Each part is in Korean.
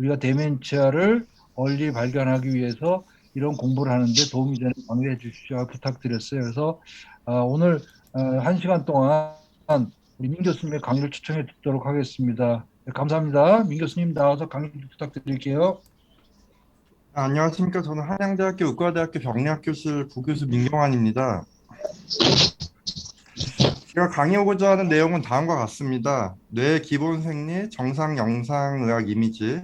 우리가 데멘치아를 얼리 발견하기 위해서 이런 공부를 하는데 도움이 되는 강의해 주시기 부탁드렸어요. 그래서 오늘 1시간 동안 우리 민 교수님의 강의를 추천해 듣도록 하겠습니다. 네, 감사합니다. 민 교수님 나와서 강의 부탁드릴게요. 안녕하십니까. 저는 한양대학교 의과대학교 병리학교실 부교수 민경환입니다. 제가 강의하고자 하는 내용은 다음과 같습니다. 뇌 기본 생리, 정상 영상의학 이미지,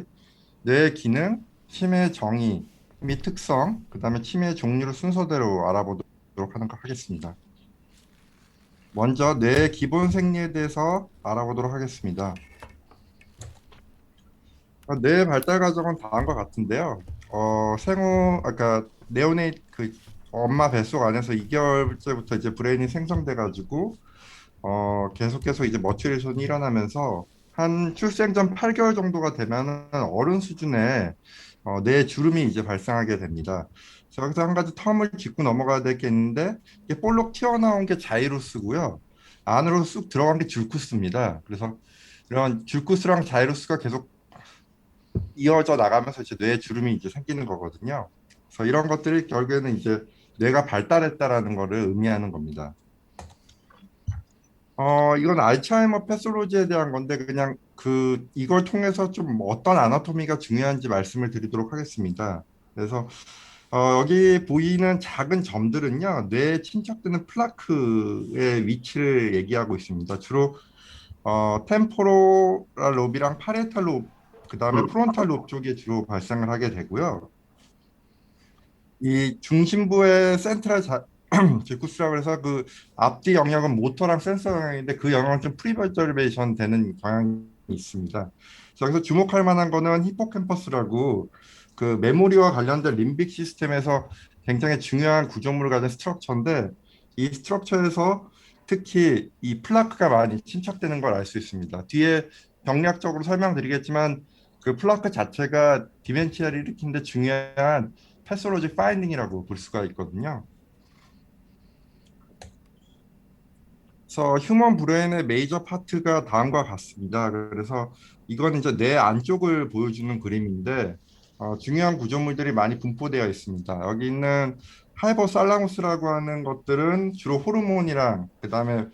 뇌 기능, 치매 정의 및 특성, 그 다음에 치매 종류를 순서대로 알아보도록 하겠습니다. 먼저 뇌 기본 생리에 대해서 알아보도록 하겠습니다. 뇌 발달 과정은 다음과 같은데요. 아까 네오네이트 엄마 뱃속 안에서 2개월째부터 이제 브레인이 생성돼 가지고 계속 이제 머추레이션이 일어나면서 한 출생 전 8개월 정도가 되면은 어른 수준의 뇌 주름이 이제 발생하게 됩니다. 그래서 여기서 한 가지 텀을 짚고 넘어가야 될 게 있는데 이게 볼록 튀어나온 게 자이로스고요. 안으로 쑥 들어간 게 줄쿠스입니다. 그래서 이런 줄쿠스랑 자이로스가 계속 이어져 나가면서 이제 뇌 주름이 이제 생기는 거거든요. 그래서 이런 것들이 결국에는 이제 뇌가 발달했다라는 거를 의미하는 겁니다. 이건 알츠하이머 패솔로지에 대한 건데 그냥 이걸 통해서 좀 어떤 아나토미가 중요한지 말씀을 드리도록 하겠습니다. 그래서 여기 보이는 작은 점들은요, 뇌에 친척되는 플라크의 위치를 얘기하고 있습니다. 주로 템포럴 롭이랑 파리에탈 롭, 그 다음에 프론탈 롭 쪽에 주로 발생을 하게 되고요. 이 중심부의 센트럴 제쿠스라고 해서 그 앞뒤 영역은 모터랑 센서 영역인데 그 영역은 좀 프리버저베이션 되는 경향이 있습니다. 그래서 여기서 주목할 만한 거는 히포캠퍼스라고 그 메모리와 관련된 림빅 시스템에서 굉장히 중요한 구조물을 가진 스트럭처인데 이 스트럭처에서 특히 이 플라크가 많이 침착되는 걸 알 수 있습니다. 뒤에 병리학적으로 설명드리겠지만 그 플라크 자체가 디멘치아를 일으키는데 중요한 패솔로지 파인딩이라고 볼 수가 있거든요. 그래서 휴먼 브레인의 메이저 파트가 다음과 같습니다. 그래서 이건 이제 뇌 안쪽을 보여주는 그림인데 중요한 구조물들이 많이 분포되어 있습니다. 여기 있는 하이포살라무스라고 하는 것들은 주로 호르몬이랑 그다음에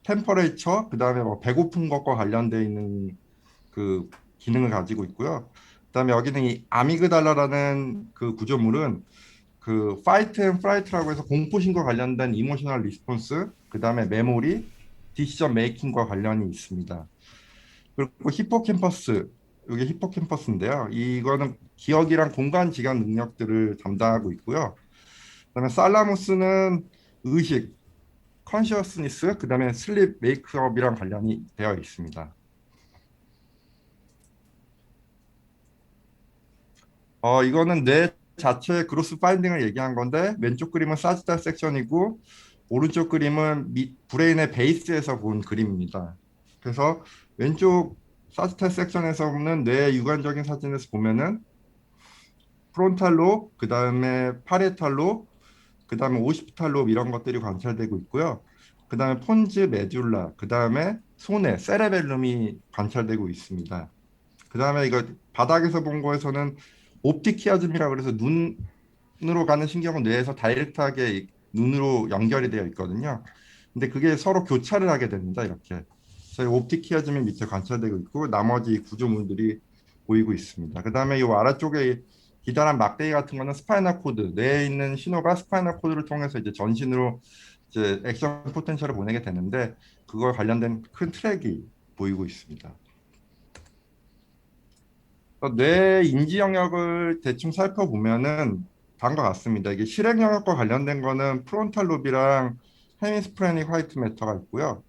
템퍼레이처, 그다음에 뭐 배고픈 것과 관련되어 있는 그 기능을 가지고 있고요. 그다음에 여기는 이 아미그달라라는 그 구조물은 그 파이트 앤 프라이트라고 해서 공포심과 관련된 이모셔널 리스폰스, 그다음에 메모리, 디시전 메이킹과 관련이 있습니다. 그리고 히포캠퍼스, 이게 히포캠퍼스인데요. 이거는 기억이랑 공간 지각 능력들을 담당하고 있고요. 그다음에 살라무스는 의식, 컨시어스니스, 그다음에 슬립 메이크업이랑 관련이 되어 있습니다. 이거는 뇌 자체의 그로스 파인딩을 얘기한 건데 왼쪽 그림은 사지탈 섹션이고 오른쪽 그림은 브레인의 베이스에서 본 그림입니다. 그래서 왼쪽 사지탈 섹션에서 보는 뇌의 육안적인 사진에서 보면은 프론탈 로, 그 다음에 파리에탈 로, 그 다음에 오시피탈 로 이런 것들이 관찰되고 있고요. 그 다음에 폰즈 메듈라, 그 다음에 손에 세레벨룸이 관찰되고 있습니다. 그 다음에 이거 바닥에서 본 거에서는 옵틱 키아즘이라 그래서 눈으로 가는 신경은 뇌에서 다이렉트하게 눈으로 연결이 되어 있거든요. 근데 그게 서로 교차를 하게 됩니다. 이렇게. 저희 옵틱 키아즘이 밑에 관찰되고 있고 나머지 구조물들이 보이고 있습니다. 그 다음에 이 아래쪽에 기다란 막대기 같은 거는 스파이널 코드, 뇌에 있는 신호가 스파이널 코드를 통해서 이제 전신으로 이제 액션 포텐셜을 보내게 되는데 그걸 관련된 큰 트랙이 보이고 있습니다. 뇌 인지 영역을 대충 살펴보면은 다음과 같습니다. 이게 실행 영역과 관련된 거는 프론탈 로비랑 헤미스프레닉 화이트 매터가 있고요.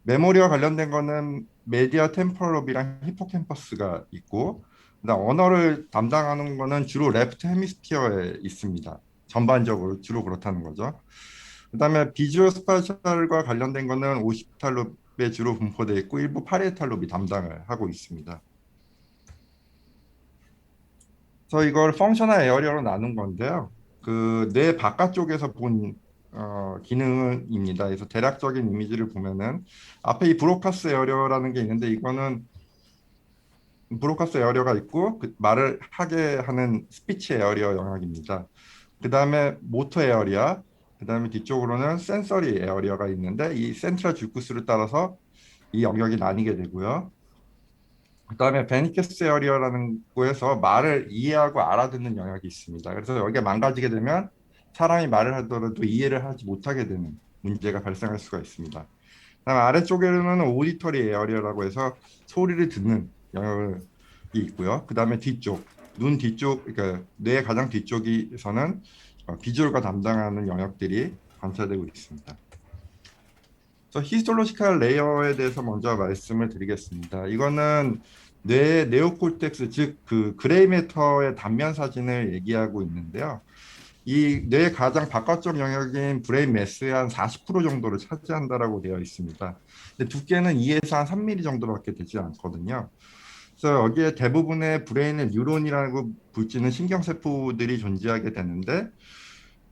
메모리와 관련된 거는 메디아 템포럴 로비랑 히포캠퍼스가 있고, 그다음 언어를 담당하는 거는 주로 레프트 헤미스피어에 있습니다. 전반적으로 주로 그렇다는 거죠. 그다음에 비주얼 스파셜과 관련된 거는 오시피탈 롭에 주로 분포되어 있고 일부 파리에탈 롭이 담당을 하고 있습니다. 그래서 이걸 펑셔널 에어리어로 나눈 건데요. 그 뇌 바깥쪽에서 본 기능입니다. 그래서 대략적인 이미지를 보면은 앞에 이 브로카스 에어리어라는 게 있는데 이거는 브로카스 에어리어가 있고 그 말을 하게 하는 스피치 에어리어 영역입니다. 그 다음에 모터 에어리어, 그 다음에 뒤쪽으로는 센서리 에어리어가 있는데 이 센트럴 줄구스를 따라서 이 영역이 나뉘게 되고요. 그 다음에 베니캐스 에어리어라는 곳에서 말을 이해하고 알아듣는 영역이 있습니다. 그래서 여기가 망가지게 되면 사람이 말을 하더라도 이해를 하지 못하게 되는 문제가 발생할 수가 있습니다. 그다음 아래쪽에는 오디터리 에어리어라고 해서 소리를 듣는 영역이 있고요. 그 다음에 뒤쪽, 눈 뒤쪽, 그러니까 뇌의 가장 뒤쪽에서는 비주얼과 담당하는 영역들이 관찰되고 있습니다. 그래서 히스톨로지컬 레이어에 대해서 먼저 말씀을 드리겠습니다. 이거는 뇌의 네오콜텍스, 즉 그 그레이 매터의 단면 사진을 얘기하고 있는데요. 이 뇌의 가장 바깥쪽 영역인 브레인 매스의 한 40% 정도를 차지한다라고 되어 있습니다. 근데 두께는 2에서 한 3mm 정도밖에 되지 않거든요. 그래서 여기에 대부분의 브레인의 뉴런이라고 불리는 신경세포들이 존재하게 되는데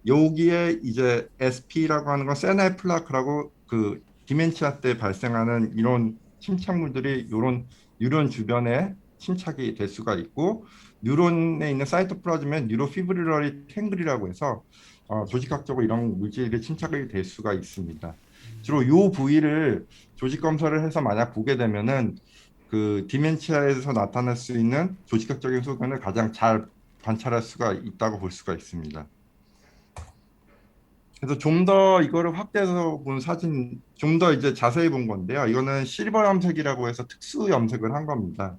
여기에 이제 SP라고 하는 건 세나일 플라크라고 그 디멘치아 때 발생하는 이런 침착물들이 이런 뉴런 주변에 침착이 될 수가 있고 뉴런에 있는 사이토플라즘에 뉴로피브릴러리 탱글이라고 해서 조직학적으로 이런 물질이 침착이 될 수가 있습니다. 주로 이 부위를 조직 검사를 해서 만약 보게 되면은 그 디멘치아에서 나타날 수 있는 조직학적인 소견을 가장 잘 관찰할 수가 있다고 볼 수가 있습니다. 그래서 좀 더 이거를 확대해서 본 사진, 좀 더 이제 자세히 본 건데요. 이거는 실버 염색이라고 해서 특수 염색을 한 겁니다.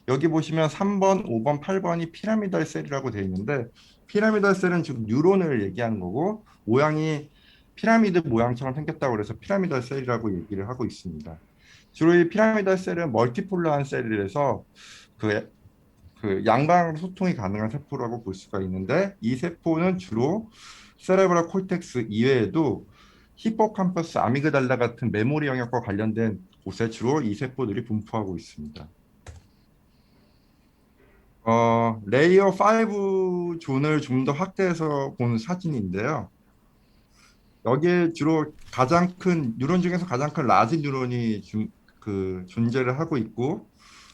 여기 보시면 3번, 5번, 8번이 피라미달 셀이라고 되어 있는데 피라미달 셀은 지금 뉴런을 얘기하는 거고 모양이 피라미드 모양처럼 생겼다고 그래서 피라미달 셀이라고 얘기를 하고 있습니다. 주로 이 피라미달 셀은 멀티폴러한 셀이라서 그, 그 양방으로 소통이 가능한 세포라고 볼 수가 있는데 이 세포는 주로 세레브럴 콜텍스 이외에도 히포캄퍼스, 아미그달라 같은 메모리 영역과 관련된 곳에 주로 이 세포들이 분포하고 있습니다. 레이어 5 존을 좀 더 확대해서 본 사진인데요. 여기에 주로 가장 큰 뉴런 중에서 가장 큰 라지 뉴런이 존재를 하고 있고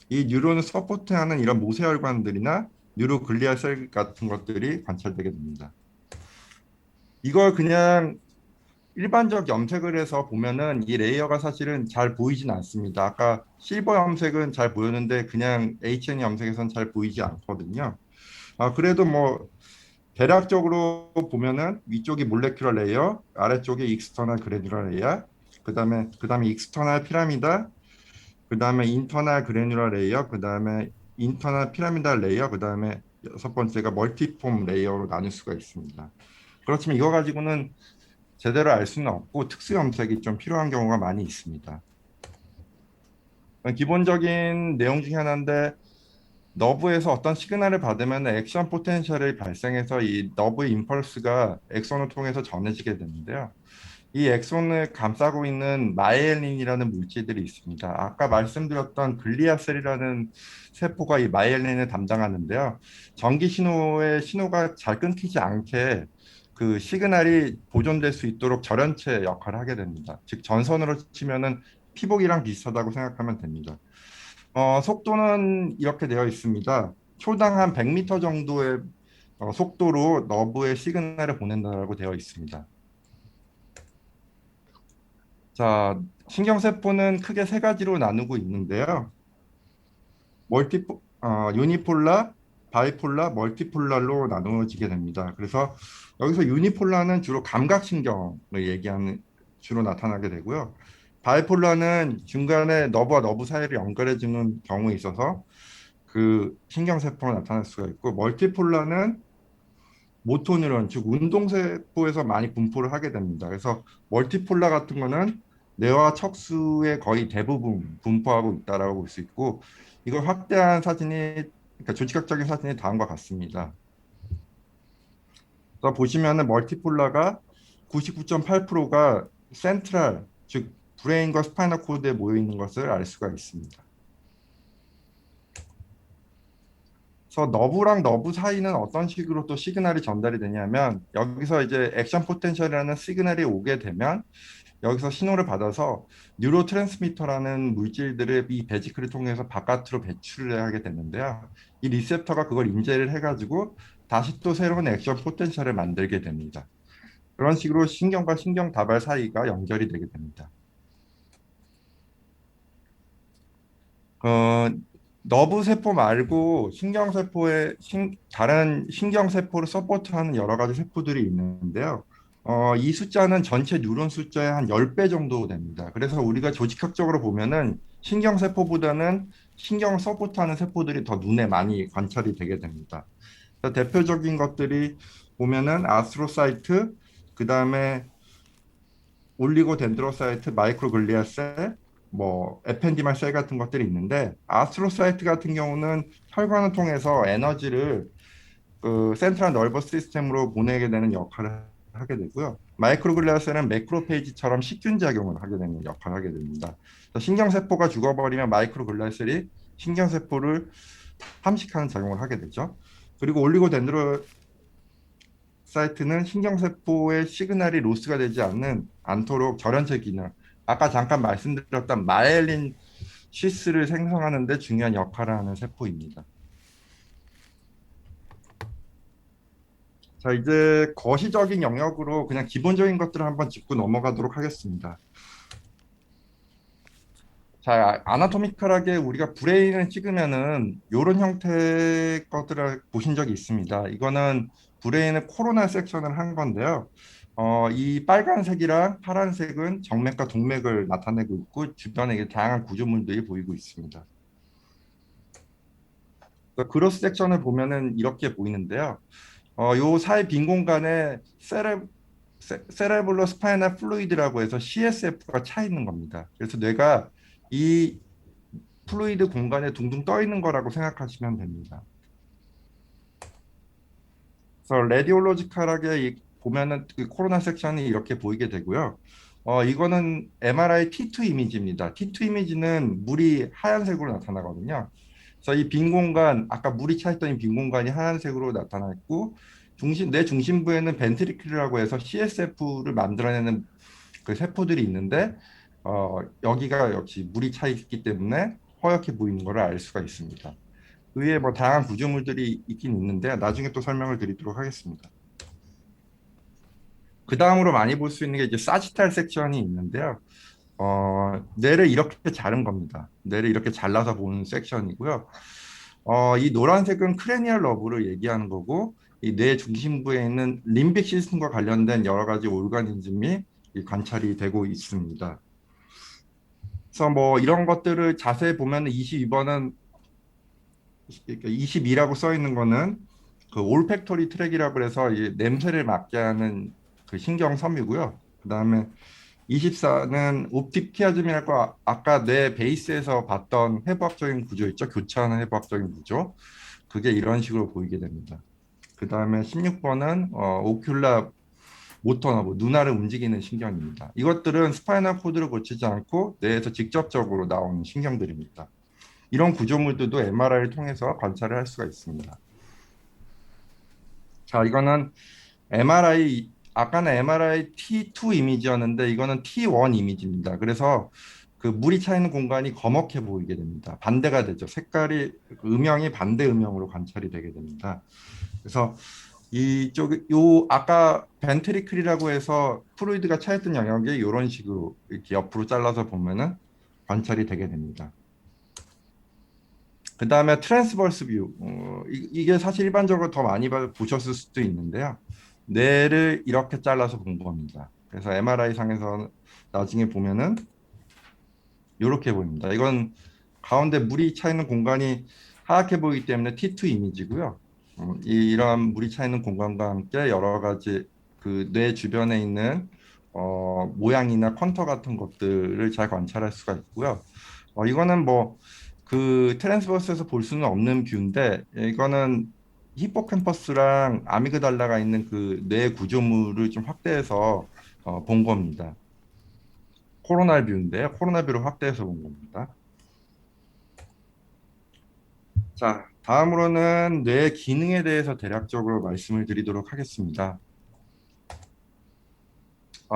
이 뉴런을 서포트하는 이런 모세혈관들이나 뉴로글리아 셀 같은 것들이 관찰되게 됩니다. 이걸 그냥 일반적 염색을 해서 보면은 이 레이어가 사실은 잘 보이진 않습니다. 아까 실버 염색은 잘 보였는데 그냥 HN 염색에서는 잘 보이지 않거든요. 그래도 뭐 대략적으로 보면은 위쪽이 몰레큘러 레이어, 아래쪽이 익스터널 그래뉴러 레이어, 그다음에 익스터널 피라미다, 그다음에 인터널 그래뉴러 레이어, 그다음에 인터널 피라미달 레이어, 그다음에 여섯 번째가 멀티폼 레이어로 나눌 수가 있습니다. 그렇지만 이거 가지고는 제대로 알 수는 없고 특수 염색이 좀 필요한 경우가 많이 있습니다. 기본적인 내용 중에 하나인데 너브에서 어떤 시그널을 받으면 액션 포텐셜이 발생해서 이 너브 임펄스가 엑손을 통해서 전해지게 되는데요. 이 엑손을 감싸고 있는 마이엘린이라는 물질들이 있습니다. 아까 말씀드렸던 글리아셀이라는 세포가 이 마이엘린을 담당하는데요. 전기 신호의 신호가 잘 끊기지 않게 그 시그널이 보존될 수 있도록 절연체 역할을 하게 됩니다. 즉 전선으로 치면은 피복이랑 비슷하다고 생각하면 됩니다. 속도는 이렇게 되어 있습니다. 초당 한 100m 정도의 속도로 너브의 시그널을 보낸다고 되어 있습니다. 자, 신경세포는 크게 세 가지로 나누고 있는데요. 유니폴라, 바이폴라, 멀티폴라로 나누어지게 됩니다. 그래서 여기서 유니폴라는 주로 감각신경을 얘기하는 주로 나타나게 되고요. 바이폴라는 중간에 너브와 너브 사이를 연결해주는 경우에 있어서 그 신경세포가 나타날 수가 있고 멀티폴라는 모토뉴런 즉 운동세포에서 많이 분포를 하게 됩니다. 그래서 멀티폴라 같은 거는 뇌와 척수의 거의 대부분 분포하고 있다라고 볼 수 있고 이걸 확대한 사진이 그러니까 조직학적인 사진이 다음과 같습니다. 그래서 보시면은 멀티폴라가 99.8%가 센트럴 즉 브레인과 스파이널 코드에 모여 있는 것을 알 수가 있습니다. 그래서 너브랑 너브 사이는 어떤 식으로 또 시그널이 전달이 되냐면 여기서 이제 액션 포텐셜이라는 시그널이 오게 되면 여기서 신호를 받아서 뉴로트랜스미터라는 물질들을 이 베지클을 통해서 바깥으로 배출을 하게 되는데요. 이 리셉터가 그걸 인지를 해가지고 다시 또 새로운 액션 포텐셜을 만들게 됩니다. 그런 식으로 신경과 신경 다발 사이가 연결이 되게 됩니다. 어, 너브 세포 말고 다른 신경세포를 서포트하는 여러 가지 세포들이 있는데요. 이 숫자는 전체 뉴런 숫자의 한 10배 정도 됩니다. 그래서 우리가 조직학적으로 보면은 신경세포보다는 신경을 서포트하는 세포들이 더 눈에 많이 관찰이 되게 됩니다. 그래서 대표적인 것들이 보면은 아스트로사이트, 그 다음에 올리고덴드로사이트, 마이크로글리아셀, 뭐 에펜디말 셀 같은 것들이 있는데 아스트로사이트 같은 경우는 혈관을 통해서 에너지를 그 센트럴 너버스 시스템으로 보내게 되는 역할을 하게 되고요. 마이크로글리아셀은 매크로페이지처럼 식균 작용을 하게 되는 역할을 하게 됩니다. 그래서 신경세포가 죽어버리면 마이크로글리아셀이 신경세포를 탐식하는 작용을 하게 되죠. 그리고 올리고덴드로 사이트는 신경세포의 시그널이 로스가 되지 않도록 절연체 기능, 아까 잠깐 말씀드렸던 마엘린 시스를 생성하는 데 중요한 역할을 하는 세포입니다. 자, 이제 거시적인 영역으로 그냥 기본적인 것들을 한번 짚고 넘어가도록 하겠습니다. 자, 아나토미컬하게 우리가 브레인을 찍으면은 이런 형태의 것들을 보신 적이 있습니다. 이거는 브레인의 코로나 섹션을 한 건데요. 이 빨간색이랑 파란색은 정맥과 동맥을 나타내고 있고 주변에 이게 다양한 구조물들이 보이고 있습니다. 그로스 섹션을 보면은 이렇게 보이는데요. 요 사이 빈 공간에 세레블로 스파이널 플루이드라고 해서 CSF가 차 있는 겁니다. 그래서 뇌가 이 플루이드 공간에 둥둥 떠 있는 거라고 생각하시면 됩니다. 그래서 레디올로지컬하게 보면은 그 코로나 섹션이 이렇게 보이게 되고요. 이거는 MRI T2 이미지입니다. T2 이미지는 물이 하얀색으로 나타나거든요. 그래서 이 빈 공간, 아까 물이 차 있던 이 빈 공간이 하얀색으로 나타나 있고, 뇌 중심부에는 벤트리클이라고 해서 CSF를 만들어내는 그 세포들이 있는데, 여기가 역시 물이 차 있기 때문에 허옇게 보이는 것을 알 수가 있습니다. 그 위에 뭐 다양한 구조물들이 있긴 있는데 나중에 또 설명을 드리도록 하겠습니다. 그 다음으로 많이 볼 수 있는 게 이제 사지탈 섹션이 있는데요. 뇌를 이렇게 자른 겁니다. 뇌를 이렇게 잘라서 보는 섹션이고요. 이 노란색은 크레니얼 러브를 얘기하는 거고 이 뇌 중심부에 있는 림빅 시스템과 관련된 여러 가지 오르가니즘이 관찰이 되고 있습니다. 그래서 뭐 이런 것들을 자세히 보면 22번은 22라고 써 있는 거는 그 올팩토리 트랙이라고 해서 이 냄새를 맡게 하는 그 신경 섬유고요. 그다음에 24는 옵틱 키아즘이라고 아까 뇌 베이스에서 봤던 해부학적인 구조 있죠. 교차하는 해부학적인 구조. 그게 이런 식으로 보이게 됩니다. 그다음에 16번은 오큘라 모터너브, 눈알을 움직이는 신경입니다. 이것들은 스파이널 코드를 거치지 않고 뇌에서 직접적으로 나오는 신경들입니다. 이런 구조물들도 MRI를 통해서 관찰을 할 수가 있습니다. 자, 이거는 MRI, 아까는 MRI T2 이미지였는데 이거는 T1 이미지입니다. 그래서 그 물이 차 있는 공간이 검게 보이게 됩니다. 반대가 되죠. 색깔이 음영이 반대 음영으로 관찰이 되게 됩니다. 그래서 요 아까 벤트리클이라고 해서 플루이드가 차 있던 영역이 이런 식으로 이렇게 옆으로 잘라서 보면은 관찰이 되게 됩니다. 그 다음에 트랜스버스 뷰. 이게 사실 일반적으로 더 많이 보셨을 수도 있는데요. 뇌를 이렇게 잘라서 본 겁니다. 그래서 MRI 상에서 나중에 보면은 이렇게 보입니다. 이건 가운데 물이 차 있는 공간이 하얗게 보이기 때문에 T2 이미지고요. 이런 물이 차 있는 공간과 함께 여러 가지 그 뇌 주변에 있는 모양이나 컨터 같은 것들을 잘 관찰할 수가 있고요. 이거는 뭐 그 트랜스버스에서 볼 수는 없는 뷰인데 이거는 히포캠퍼스랑 아미그달라가 있는 그 뇌 구조물을 좀 확대해서 본 겁니다. 코로나 뷰인데요. 코로나 뷰를 확대해서 본 겁니다. 자, 다음으로는 뇌 기능에 대해서 대략적으로 말씀을 드리도록 하겠습니다.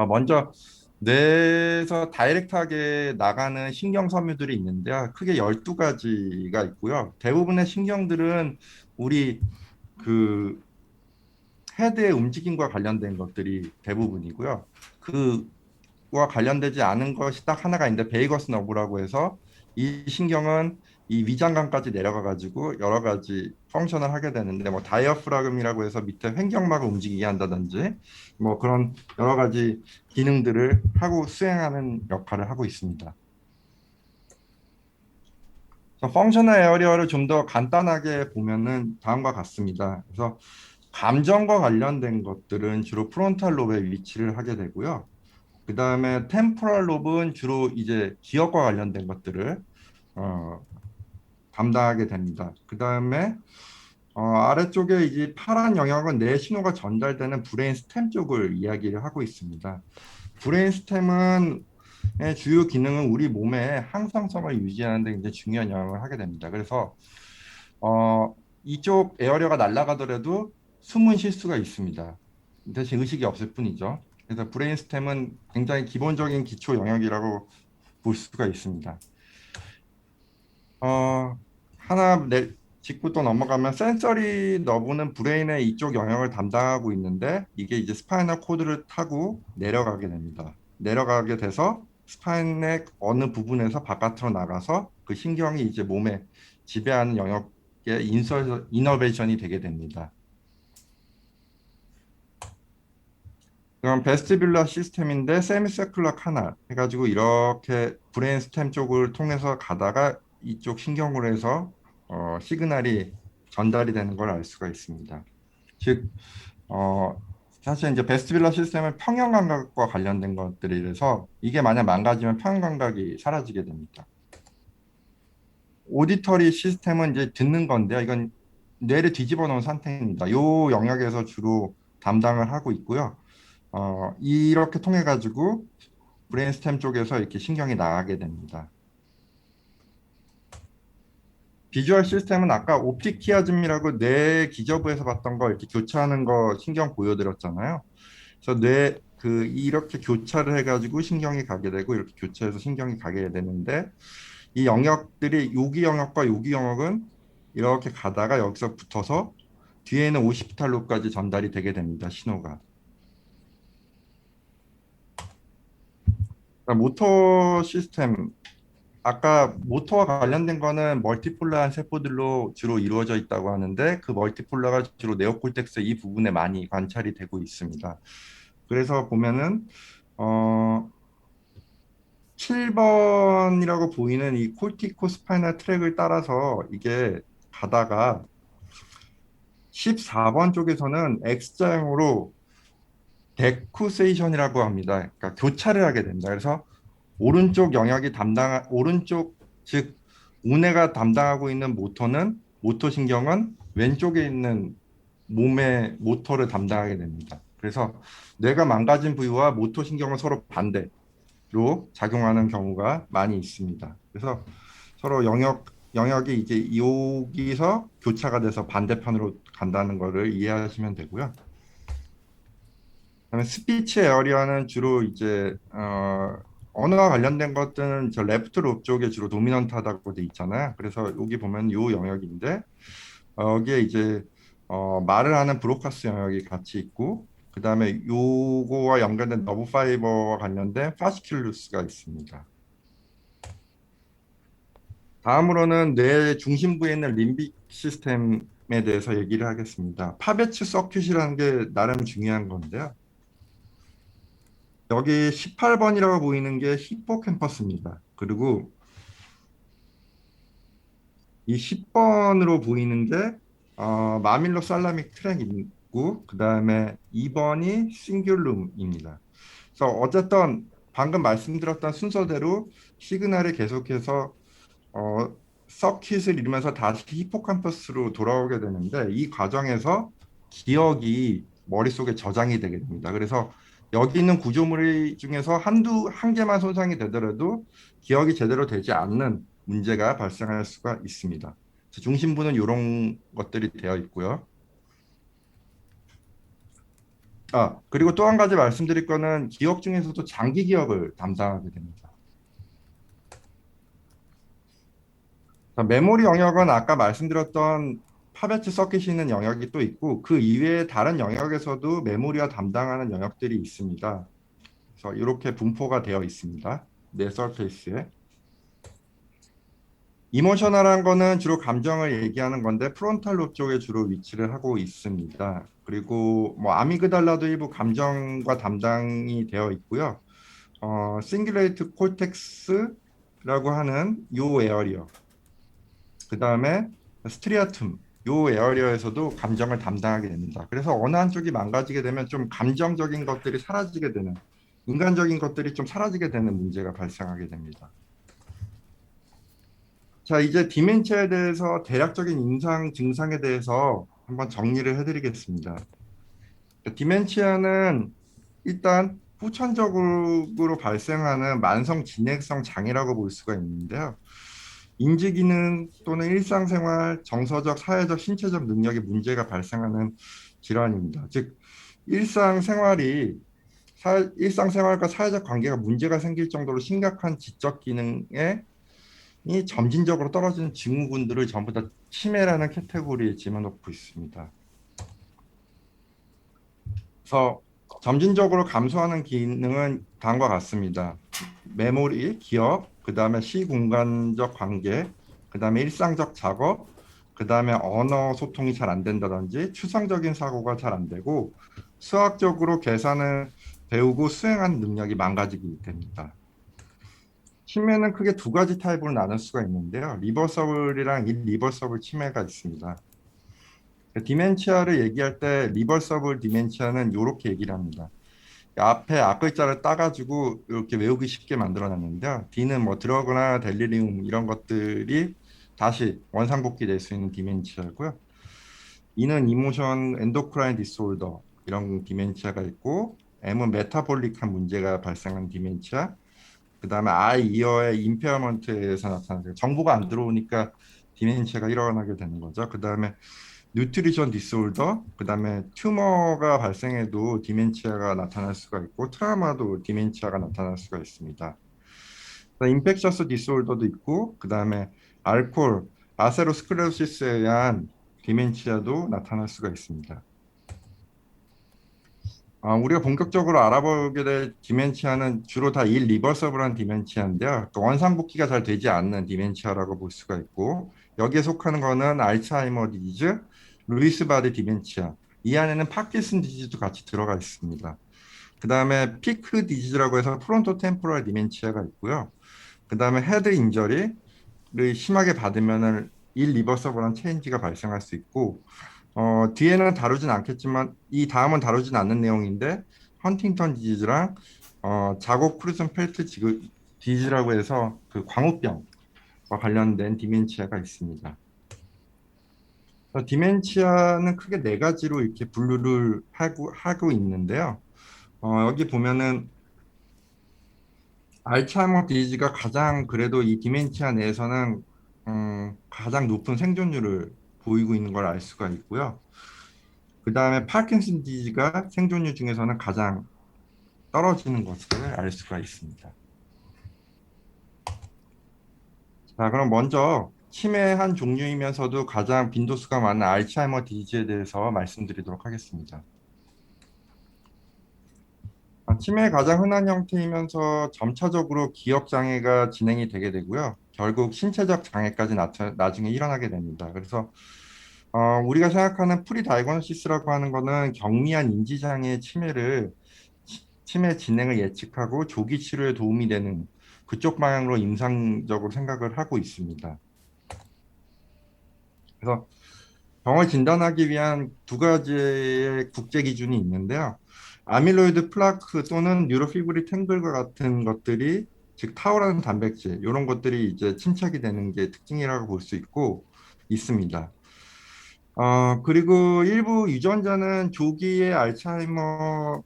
먼저 뇌에서 다이렉트하게 나가는 신경 섬유들이 있는데요. 크게 12가지가 있고요. 대부분의 신경들은 우리 그 헤드의 움직임과 관련된 것들이 대부분이고요. 그와 관련되지 않은 것이 딱 하나가 있는데 베이거스 너브라고 해서 이 신경은 이 위장관까지 내려가 가지고 여러 가지 펑션을 하게 되는데 뭐 다이어프라금이라고 해서 밑에 횡격막을 움직이게 한다든지 뭐 그런 여러 가지 기능들을 하고 수행하는 역할을 하고 있습니다. 펑셔널 에어리어를 좀 더 간단하게 보면은 다음과 같습니다. 그래서 감정과 관련된 것들은 주로 프론탈 롭에 위치를 하게 되고요. 그 다음에 템포럴 롭은 주로 이제 기억과 관련된 것들을 어, 담당하게 됩니다. 그 다음에 아래쪽에 이제 파란 영역은 뇌 신호가 전달되는 브레인 스템 쪽을 이야기를 하고 있습니다. 브레인 스템은 주요 기능은 우리 몸의 항상성을 유지하는 데 굉장히 중요한 영향을 하게 됩니다. 그래서 어, 이쪽 에어리어가 날아가더라도 숨은 쉴 수가 있습니다. 대신 의식이 없을 뿐이죠. 그래서 브레인스템은 굉장히 기본적인 기초 영역이라고 볼 수가 있습니다. 어, 짚고 또 넘어가면 센서리 너브는 브레인의 이쪽 영역을 담당하고 있는데 이게 이제 스파이널 코드를 타고 내려가게 됩니다. 내려가게 돼서 스파인의 어느 부분에서 바깥으로 나가서 그 신경이 이제 몸에 지배하는 영역의 이너베이션이 되게 됩니다. 그럼 베스티뷸러 시스템인데 세미서큘러 카날 해가지고 이렇게 브레인 스템 쪽을 통해서 가다가 이쪽 신경으로 해서 시그널이 전달이 되는 걸 알 수가 있습니다. 즉 사실 이제 베스티뷸러 시스템은 평형 감각과 관련된 것들이라서 이게 만약 망가지면 평형 감각이 사라지게 됩니다. 오디터리 시스템은 이제 듣는 건데요. 이건 뇌를 뒤집어 놓은 상태입니다. 이 영역에서 주로 담당을 하고 있고요. 이렇게 통해 가지고 브레인스템 쪽에서 이렇게 신경이 나가게 됩니다. 비주얼 시스템은 아까 옵틱 키아즘이라고 뇌 기저부에서 봤던 거 이렇게 교차하는 거 신경 보여드렸잖아요. 그래서 이렇게 교차를 해가지고 신경이 가게 되고 이렇게 교차해서 신경이 가게 되는데 이 영역들이 요기 영역과 요기 영역은 이렇게 가다가 여기서 붙어서 뒤에는 오시피탈 롭까지 전달이 되게 됩니다. 신호가. 그러니까 모터 시스템 아까 모터와 관련된 거는 멀티폴라한 세포들로 주로 이루어져 있다고 하는데 그 멀티폴라가 주로 네오콜텍스 이 부분에 많이 관찰이 되고 있습니다. 그래서 보면은 어 7번이라고 보이는 이 콜티코 스파이널 트랙을 따라서 이게 가다가 14번 쪽에서는 X자형으로 데쿠세이션이라고 합니다. 그러니까 교차를 하게 됩니다. 그래서 오른쪽 즉 우뇌가 담당하고 있는 모터 신경은 왼쪽에 있는 몸의 모터를 담당하게 됩니다. 그래서 뇌가 망가진 부위와 모터 신경은 서로 반대로 작용하는 경우가 많이 있습니다. 그래서 서로 영역이 이제 여기서 교차가 돼서 반대편으로 간다는 것을 이해하시면 되고요. 그다음에 스피치 에어리어는 주로 이제 언어와 관련된 것들은 저 레프트 롭 쪽에 주로 도미넌트하다고 돼 있잖아요. 그래서 여기 보면 요 영역인데 여기에 이제 말을 하는 브로카스 영역이 같이 있고 그다음에 요거와 연관된 너브 파이버와 관련된 파시큘루스가 있습니다. 다음으로는 뇌 중심부에 있는 림빅 시스템에 대해서 얘기를 하겠습니다. 파베츠 서큐이라는 게 나름 중요한 건데요. 여기 18번이라고 보이는 게 히포캠퍼스입니다. 그리고 이 10번으로 보이는 게 마밀로 살라믹 트랙이고 그 다음에 2번이 싱귤룸입니다. 그래서 어쨌든 방금 말씀드렸던 순서대로 시그널이 계속해서 어, 서킷을 이루면서 다시 히포캠퍼스로 돌아오게 되는데 이 과정에서 기억이 머릿속에 저장이 되게 됩니다. 그래서 여기 있는 구조물 중에서 한 개만 손상이 되더라도 기억이 제대로 되지 않는 문제가 발생할 수가 있습니다. 중심부는 이런 것들이 되어 있고요. 그리고 또 한 가지 말씀드릴 거는 기업 중에서도 장기 기업을 담당하게 됩니다. 자, 메모리 영역은 아까 말씀드렸던 파베트 서킷이 있는 영역이 또 있고 그 이외에 다른 영역에서도 메모리와 담당하는 영역들이 있습니다. 그래서 이렇게 분포가 되어 있습니다. 내 서페이스에. 이모셔널한 거는 주로 감정을 얘기하는 건데 프론탈 롭 쪽에 주로 위치를 하고 있습니다. 그리고 뭐 아미그달라도 일부 감정과 담당이 되어 있고요. 싱귤레이트 콜텍스라고 하는 요 에어리어. 그 다음에 스트리아툼 요 에어리어에서도 감정을 담당하게 됩니다. 그래서 어느 한쪽이 망가지게 되면 좀 감정적인 것들이 사라지게 되는 인간적인 것들이 좀 사라지게 되는 문제가 발생하게 됩니다. 자, 이제 디멘치아에 대해서 대략적인 임상 증상에 대해서 한번 정리를 해드리겠습니다. 디멘치아는 일단 후천적으로 발생하는 만성 진행성 장애라고 볼 수가 있는데요. 인지기능 또는 일상생활, 정서적, 사회적, 신체적 능력에 문제가 발생하는 질환입니다. 즉, 일상생활이 일상생활과 사회적 관계가 문제가 생길 정도로 심각한 지적 기능에 이 점진적으로 떨어지는 증후군들을 전부 다 치매라는 카테고리에 집어넣고 있습니다. 그래서 점진적으로 감소하는 기능은 다음과 같습니다. 메모리, 기억, 그 다음에 시공간적 관계, 그 다음에 일상적 작업, 그 다음에 언어 소통이 잘 안 된다든지 추상적인 사고가 잘 안 되고 수학적으로 계산을 배우고 수행하는 능력이 망가지게 됩니다. 치매는 크게 두 가지 타입으로 나눌 수가 있는데요. 리버서블이랑 일리버서블 치매가 있습니다. 디멘치아를 얘기할 때 리버서블 디멘치아는 이렇게 얘기를 합니다. 앞에 앞글자를 따가지고 이렇게 외우기 쉽게 만들어놨는데요. D는 뭐 드러그나 델리리움 이런 것들이 다시 원상복귀 될 수 있는 디멘치아고요. E는 이모션 엔도크라인 디스올더 이런 디멘치아가 있고 M은 메타볼릭한 문제가 발생한 디멘치아 그 다음에 아이 이어의 임페어먼트에서 나타나는 정보가 안 들어오니까 디멘치아가 일어나게 되는 거죠. 그 다음에 뉴트리션 디스올더, 그 다음에 튜머가 발생해도 디멘치아가 나타날 수가 있고 트라우마도 디멘치아가 나타날 수가 있습니다. 인펙셔스 디스올더도 있고 그 다음에 알코올, 아세로스클레로시스에 의한 디멘치아도 나타날 수가 있습니다. 우리가 본격적으로 알아보게 될 디멘치아는 주로 다 일리버서블한 디멘치아인데요. 그 원상복귀가 잘 되지 않는 디멘치아라고 볼 수가 있고 여기에 속하는 거는 알츠하이머 디지즈, 루이스 바디 디멘치아. 이 안에는 파킨슨 디지즈도 같이 들어가 있습니다. 그 다음에 피크 디지즈라고 해서 프론토 템포럴 디멘치아가 있고요. 그 다음에 헤드 인저리를 심하게 받으면은 일리버서블한 체인지가 발생할 수 있고 뒤에는 다루진 않겠지만 이 다음은 다루진 않는 내용인데 헌팅턴 디지즈랑 자고 크루슨 펠트 디지즈라고 해서 그 광우병과 관련된 디멘치아가 있습니다. 디멘치아는 크게 네 가지로 이렇게 분류를 하고 있는데요. 여기 보면은 알츠하이머 디지즈가 가장 그래도 이 디멘치아 내에서는 가장 높은 생존율을 보이고 있는 걸 알 수가 있고요. 그 다음에 파킨슨 디지가 생존율 중에서는 가장 떨어지는 것을 알 수가 있습니다. 자, 그럼 먼저 치매의 한 종류이면서도 가장 빈도수가 많은 알츠하이머 디지에 대해서 말씀드리도록 하겠습니다. 치매의 가장 흔한 형태이면서 점차적으로 기억 장애가 진행이 되게 되고요. 결국 신체적 장애까지 나중에 일어나게 됩니다. 그래서 우리가 생각하는 프리다이그노시스라고 하는 거는 경미한 인지장애의 치매 진행을 예측하고 조기 치료에 도움이 되는 그쪽 방향으로 임상적으로 생각을 하고 있습니다. 그래서 병을 진단하기 위한 두 가지의 국제 기준이 있는데요. 아밀로이드 플라크 또는 뉴로피브리 탱글과 같은 것들이 즉 타우라는 단백질 이런 것들이 이제 침착이 되는 게 특징이라고 볼 수 있고 있습니다. 그리고 일부 유전자는 조기의 알츠하이머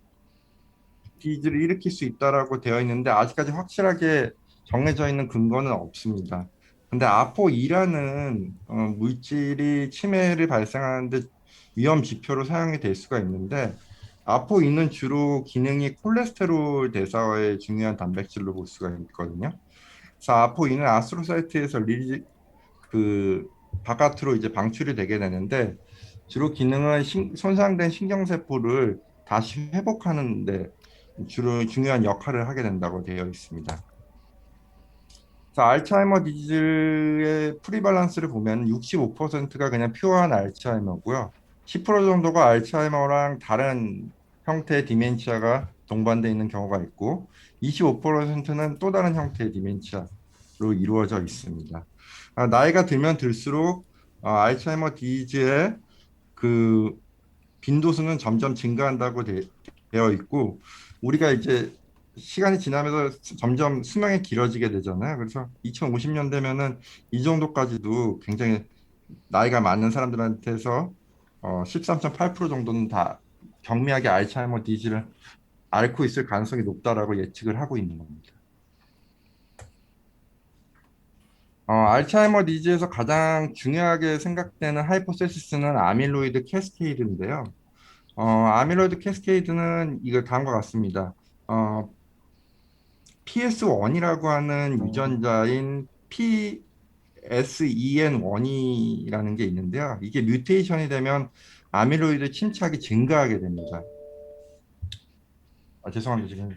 디지를 일으킬 수 있다라고 되어 있는데 아직까지 확실하게 정해져 있는 근거는 없습니다. 근데 아포2라는 물질이 치매를 발생하는데 위험 지표로 사용이 될 수가 있는데 아포인은 주로 기능이 콜레스테롤 대사에 중요한 단백질로 볼 수가 있거든요. 그래서 아포인은 아스트로사이트에서 그 바깥으로 이제 방출이 되게 되는데 주로 기능은 손상된 신경세포를 다시 회복하는 데 주로 중요한 역할을 하게 된다고 되어 있습니다. 그래서 알츠하이머 디지즈의 프리밸런스를 보면 65%가 그냥 퓨어한 알츠하이머고요. 10% 정도가 알츠하이머랑 다른 형태의 디멘치아가 동반되어 있는 경우가 있고 25%는 또 다른 형태의 디멘치아로 이루어져 있습니다. 나이가 들면 들수록 알츠하이머 디지즈의 그 빈도수는 점점 증가한다고 되어 있고 우리가 이제 시간이 지나면서 점점 수명이 길어지게 되잖아요. 그래서 2050년 되면은 이 정도까지도 굉장히 나이가 많은 사람들한테서 13.8% 정도는 다 경미하게 알츠하이머 디지를 앓고 있을 가능성이 높다라고 예측을 하고 있는 겁니다. 알츠하이머 디지에서 가장 중요하게 생각되는 하이포테시스는 아밀로이드 캐스케이드인데요. 아밀로이드 캐스케이드는 이거 다음과 같습니다. PS1이라고 하는 유전자인 PSEN1이라는 게 있는데요. 이게 뮤테이션이 되면 아밀로이드 침착이 증가하게 됩니다. 죄송합니다. 지금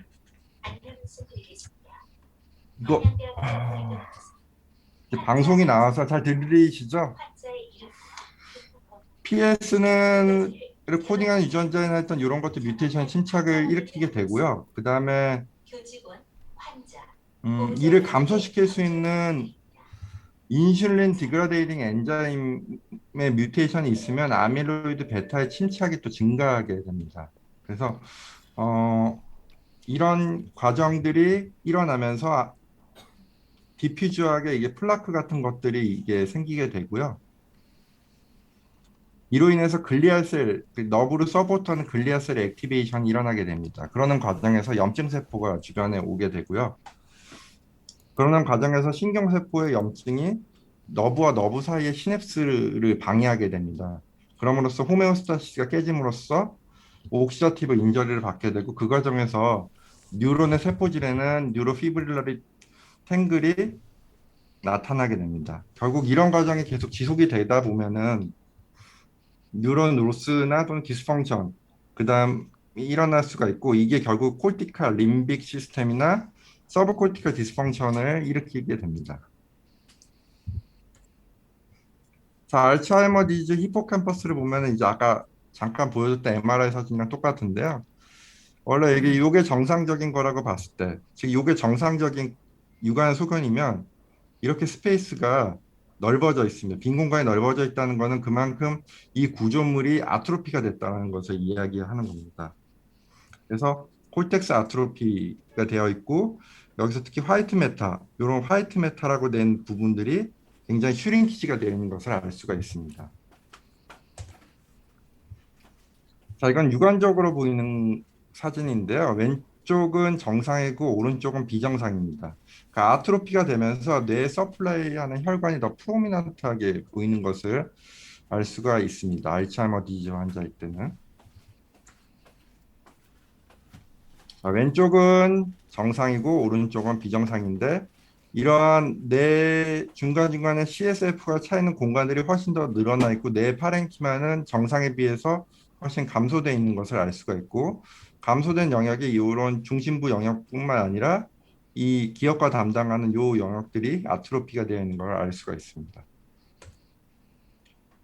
이거 방송이 나와서 잘 들리시죠? PS는 코딩한 유전자나 했던 이런 것도 뮤테이션 침착을 일으키게 되고요. 그 다음에 이를 감소시킬 수 있는 인슐린 디그라데이팅 엔자임의 뮤테이션이 있으면 아밀로이드 베타의 침착이 또 증가하게 됩니다. 그래서 이런 과정들이 일어나면서 디퓨즈하게 이게 플라크 같은 것들이 이게 생기게 되고요. 이로 인해서 글리아셀, 너브를 서포트하는 글리아셀 액티베이션이 일어나게 됩니다. 그러는 과정에서 염증 세포가 주변에 오게 되고요. 그러는 과정에서 신경세포의 염증이 너브와 너브 사이의 시냅스를 방해하게 됩니다. 그럼으로써 호메오스타시스가 깨짐으로써 옥시다티브 인저리를 받게 되고 그 과정에서 뉴런의 세포질에는 뉴로피브릴러리 탱글이 나타나게 됩니다. 결국 이런 과정이 계속 지속이 되다 보면은 뉴런 로스나 또는 디스펑션 그다음 일어날 수가 있고 이게 결국 콜티칼 림빅 시스템이나 서브콜티칼 디스펑션을 일으키게 됩니다. 자, 알츠하이머 디지즈 히포캠퍼스를 보면은 이제 아까 잠깐 보여줬던 MRI 사진이랑 똑같은데요. 원래 이게 정상적인 거라고 봤을 때, 즉 이게 정상적인 육안 소견이면 이렇게 스페이스가 넓어져 있습니다. 빈 공간이 넓어져 있다는 것은 그만큼 이 구조물이 아트로피가 됐다는 것을 이야기하는 겁니다. 그래서 콜텍스 아트로피가 되어 있고 여기서 특히 화이트 메타, 이런 화이트 메타라고 된 부분들이 굉장히 슈링키지가 되어 있는 것을 알 수가 있습니다. 자, 이건 육안적으로 보이는 사진인데요. 왼쪽은 정상이고 오른쪽은 비정상입니다. 그러니까 아트로피가 되면서 뇌에 서플라이하는 혈관이 더 프로미넌트하게 보이는 것을 알 수가 있습니다. 알츠하이머 디지즈 환자일 때는. 자, 왼쪽은 정상이고 오른쪽은 비정상인데 이러한 뇌 중간중간에 CSF가 차 있는 공간들이 훨씬 더 늘어나 있고 뇌 파렌키마는 정상에 비해서 훨씬 감소되어 있는 것을 알 수가 있고 감소된 영역이 이런 중심부 영역뿐만 아니라 이 기억과 담당하는 요 영역들이 아트로피가 되어 있는 걸 알 수가 있습니다.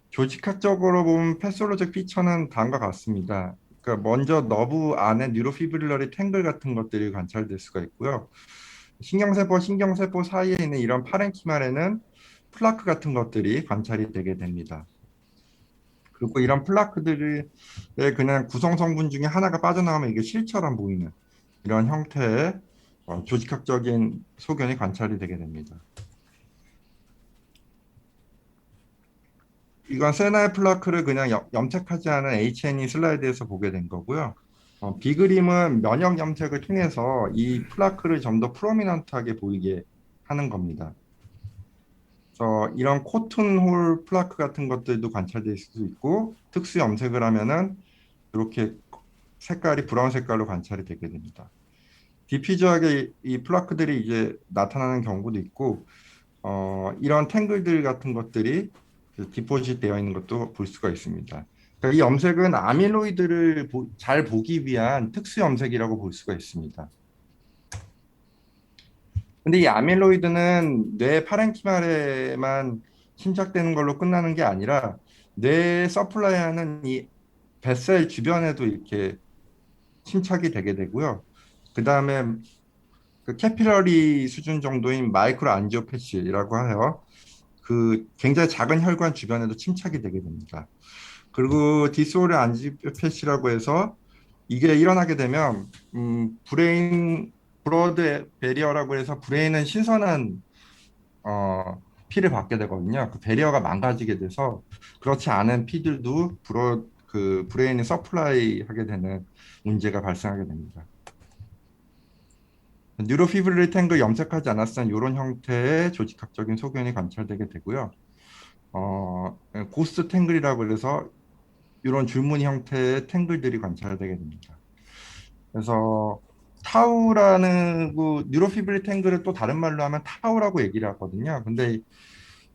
조직학적으로 보면 패솔로직 피처는 다음과 같습니다. 그러니까 먼저 너브 안에 뉴로피브릴러리 탱글 같은 것들이 관찰될 수가 있고요. 신경세포 사이에 있는 이런 파렌키말에는 플라크 같은 것들이 관찰이 되게 됩니다. 그리고 이런 플라크들의 그냥 구성 성분 중에 하나가 빠져나가면 이게 실처럼 보이는 이런 형태의 조직학적인 소견이 관찰이 되게 됩니다. 이건 세나의 플라크를 그냥 염색하지 않은 H&E 슬라이드에서 보게 된 거고요. 비그림은 면역 염색을 통해서 이 플라크를 좀 더 프로미넌트하게 보이게 하는 겁니다. 그래서 이런 코튼홀 플라크 같은 것들도 관찰될 수 있고 특수 염색을 하면은 이렇게 색깔이 브라운 색깔로 관찰이 되게 됩니다. 디퓨저하게 이 플라크들이 이제 나타나는 경우도 있고, 이런 탱글들 같은 것들이 디포짓 되어 있는 것도 볼 수가 있습니다. 그러니까 이 염색은 아밀로이드를 잘 보기 위한 특수 염색이라고 볼 수가 있습니다. 근데 이 아밀로이드는 뇌 파렌키말에만 침착되는 걸로 끝나는 게 아니라 뇌에 서플라이하는 이 뱃살 주변에도 이렇게 침착이 되게 되고요. 그 다음에 그 캐피러리 수준 정도인 마이크로 안지오패시라고 하여 그 굉장히 작은 혈관 주변에도 침착이 되게 됩니다. 그리고 디스오리 안지오패시라고 해서 이게 일어나게 되면 브레인 브로드 베리어라고 해서 브레인은 신선한 피를 받게 되거든요. 그 베리어가 망가지게 돼서 그렇지 않은 피들도 그 브레인에 서플라이 하게 되는 문제가 발생하게 됩니다. 뉴로피브릴 탱글 염색하지 않았을 땐 이런 형태의 조직학적인 소견이 관찰되게 되고요. 고스트 탱글이라고 해서 이런 줄무늬 형태의 탱글들이 관찰되게 됩니다. 그래서 타우라는 그 뉴로피브릴 탱글을 또 다른 말로 하면 타우라고 얘기를 하거든요. 근데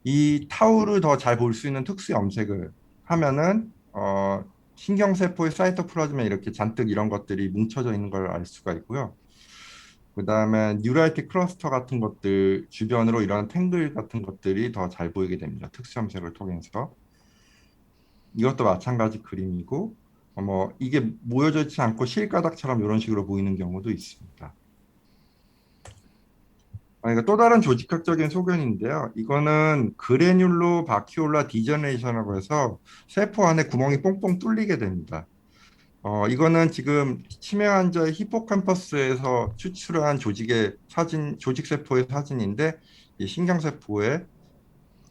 이 타우를 더 잘 볼 수 있는 특수 염색을 하면은 신경세포의 사이토플라즘에 이렇게 잔뜩 이런 것들이 뭉쳐져 있는 걸 알 수가 있고요. 그 다음에 뉴라이틱 클러스터 같은 것들 주변으로 이런 탱글 같은 것들이 더 잘 보이게 됩니다. 특수 염색을 통해서. 이것도 마찬가지 그림이고, 뭐 이게 모여져 있지 않고 실가닥처럼 이런 식으로 보이는 경우도 있습니다. 그러니까 또 다른 조직학적인 소견인데요. 이거는 그레뉴로 바퀴올라 디저네이션이라고 해서 세포 안에 구멍이 뽕뽕 뚫리게 됩니다. 이거는 지금 치매 환자의 히포캠퍼스에서 추출한 조직의 사진, 조직세포의 사진인데 이 신경세포에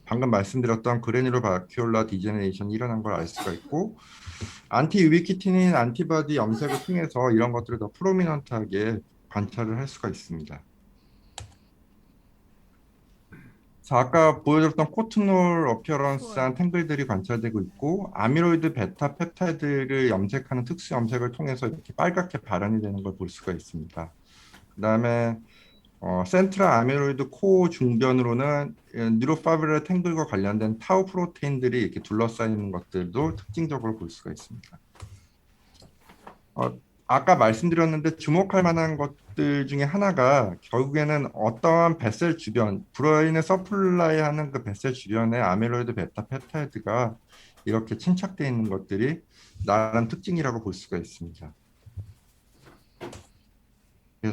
방금 말씀드렸던 그레뉴로 바퀴올라 디제네레이션이 일어난 걸 알 수가 있고 안티 유비키틴인 안티바디 염색을 통해서 이런 것들을 더 프로미넌트하게 관찰을 할 수가 있습니다. 자, 아까 보여줬던 코트놀 어피어런스한 탱글들이 관찰되고 있고 아미로이드 베타 펩타이드를 염색하는 특수 염색을 통해서 이렇게 빨갛게 발현이 되는 걸 볼 수가 있습니다. 그다음에 센트럴 아미로이드 코 중변으로는 뉴로파브렐 탱글과 관련된 타우 프로테인들이 이렇게 둘러싸이는 것들도 특징적으로 볼 수가 있습니다. 아까 말씀드렸는데 주목할 만한 것들 중에 하나가 결국에는 어떠한 뱃셀 주변, 브레인에 서플라이하는 그 뱃셀 주변에 아밀로이드 베타 펩타이드가 이렇게 침착되어 있는 것들이 나름 특징이라고 볼 수가 있습니다.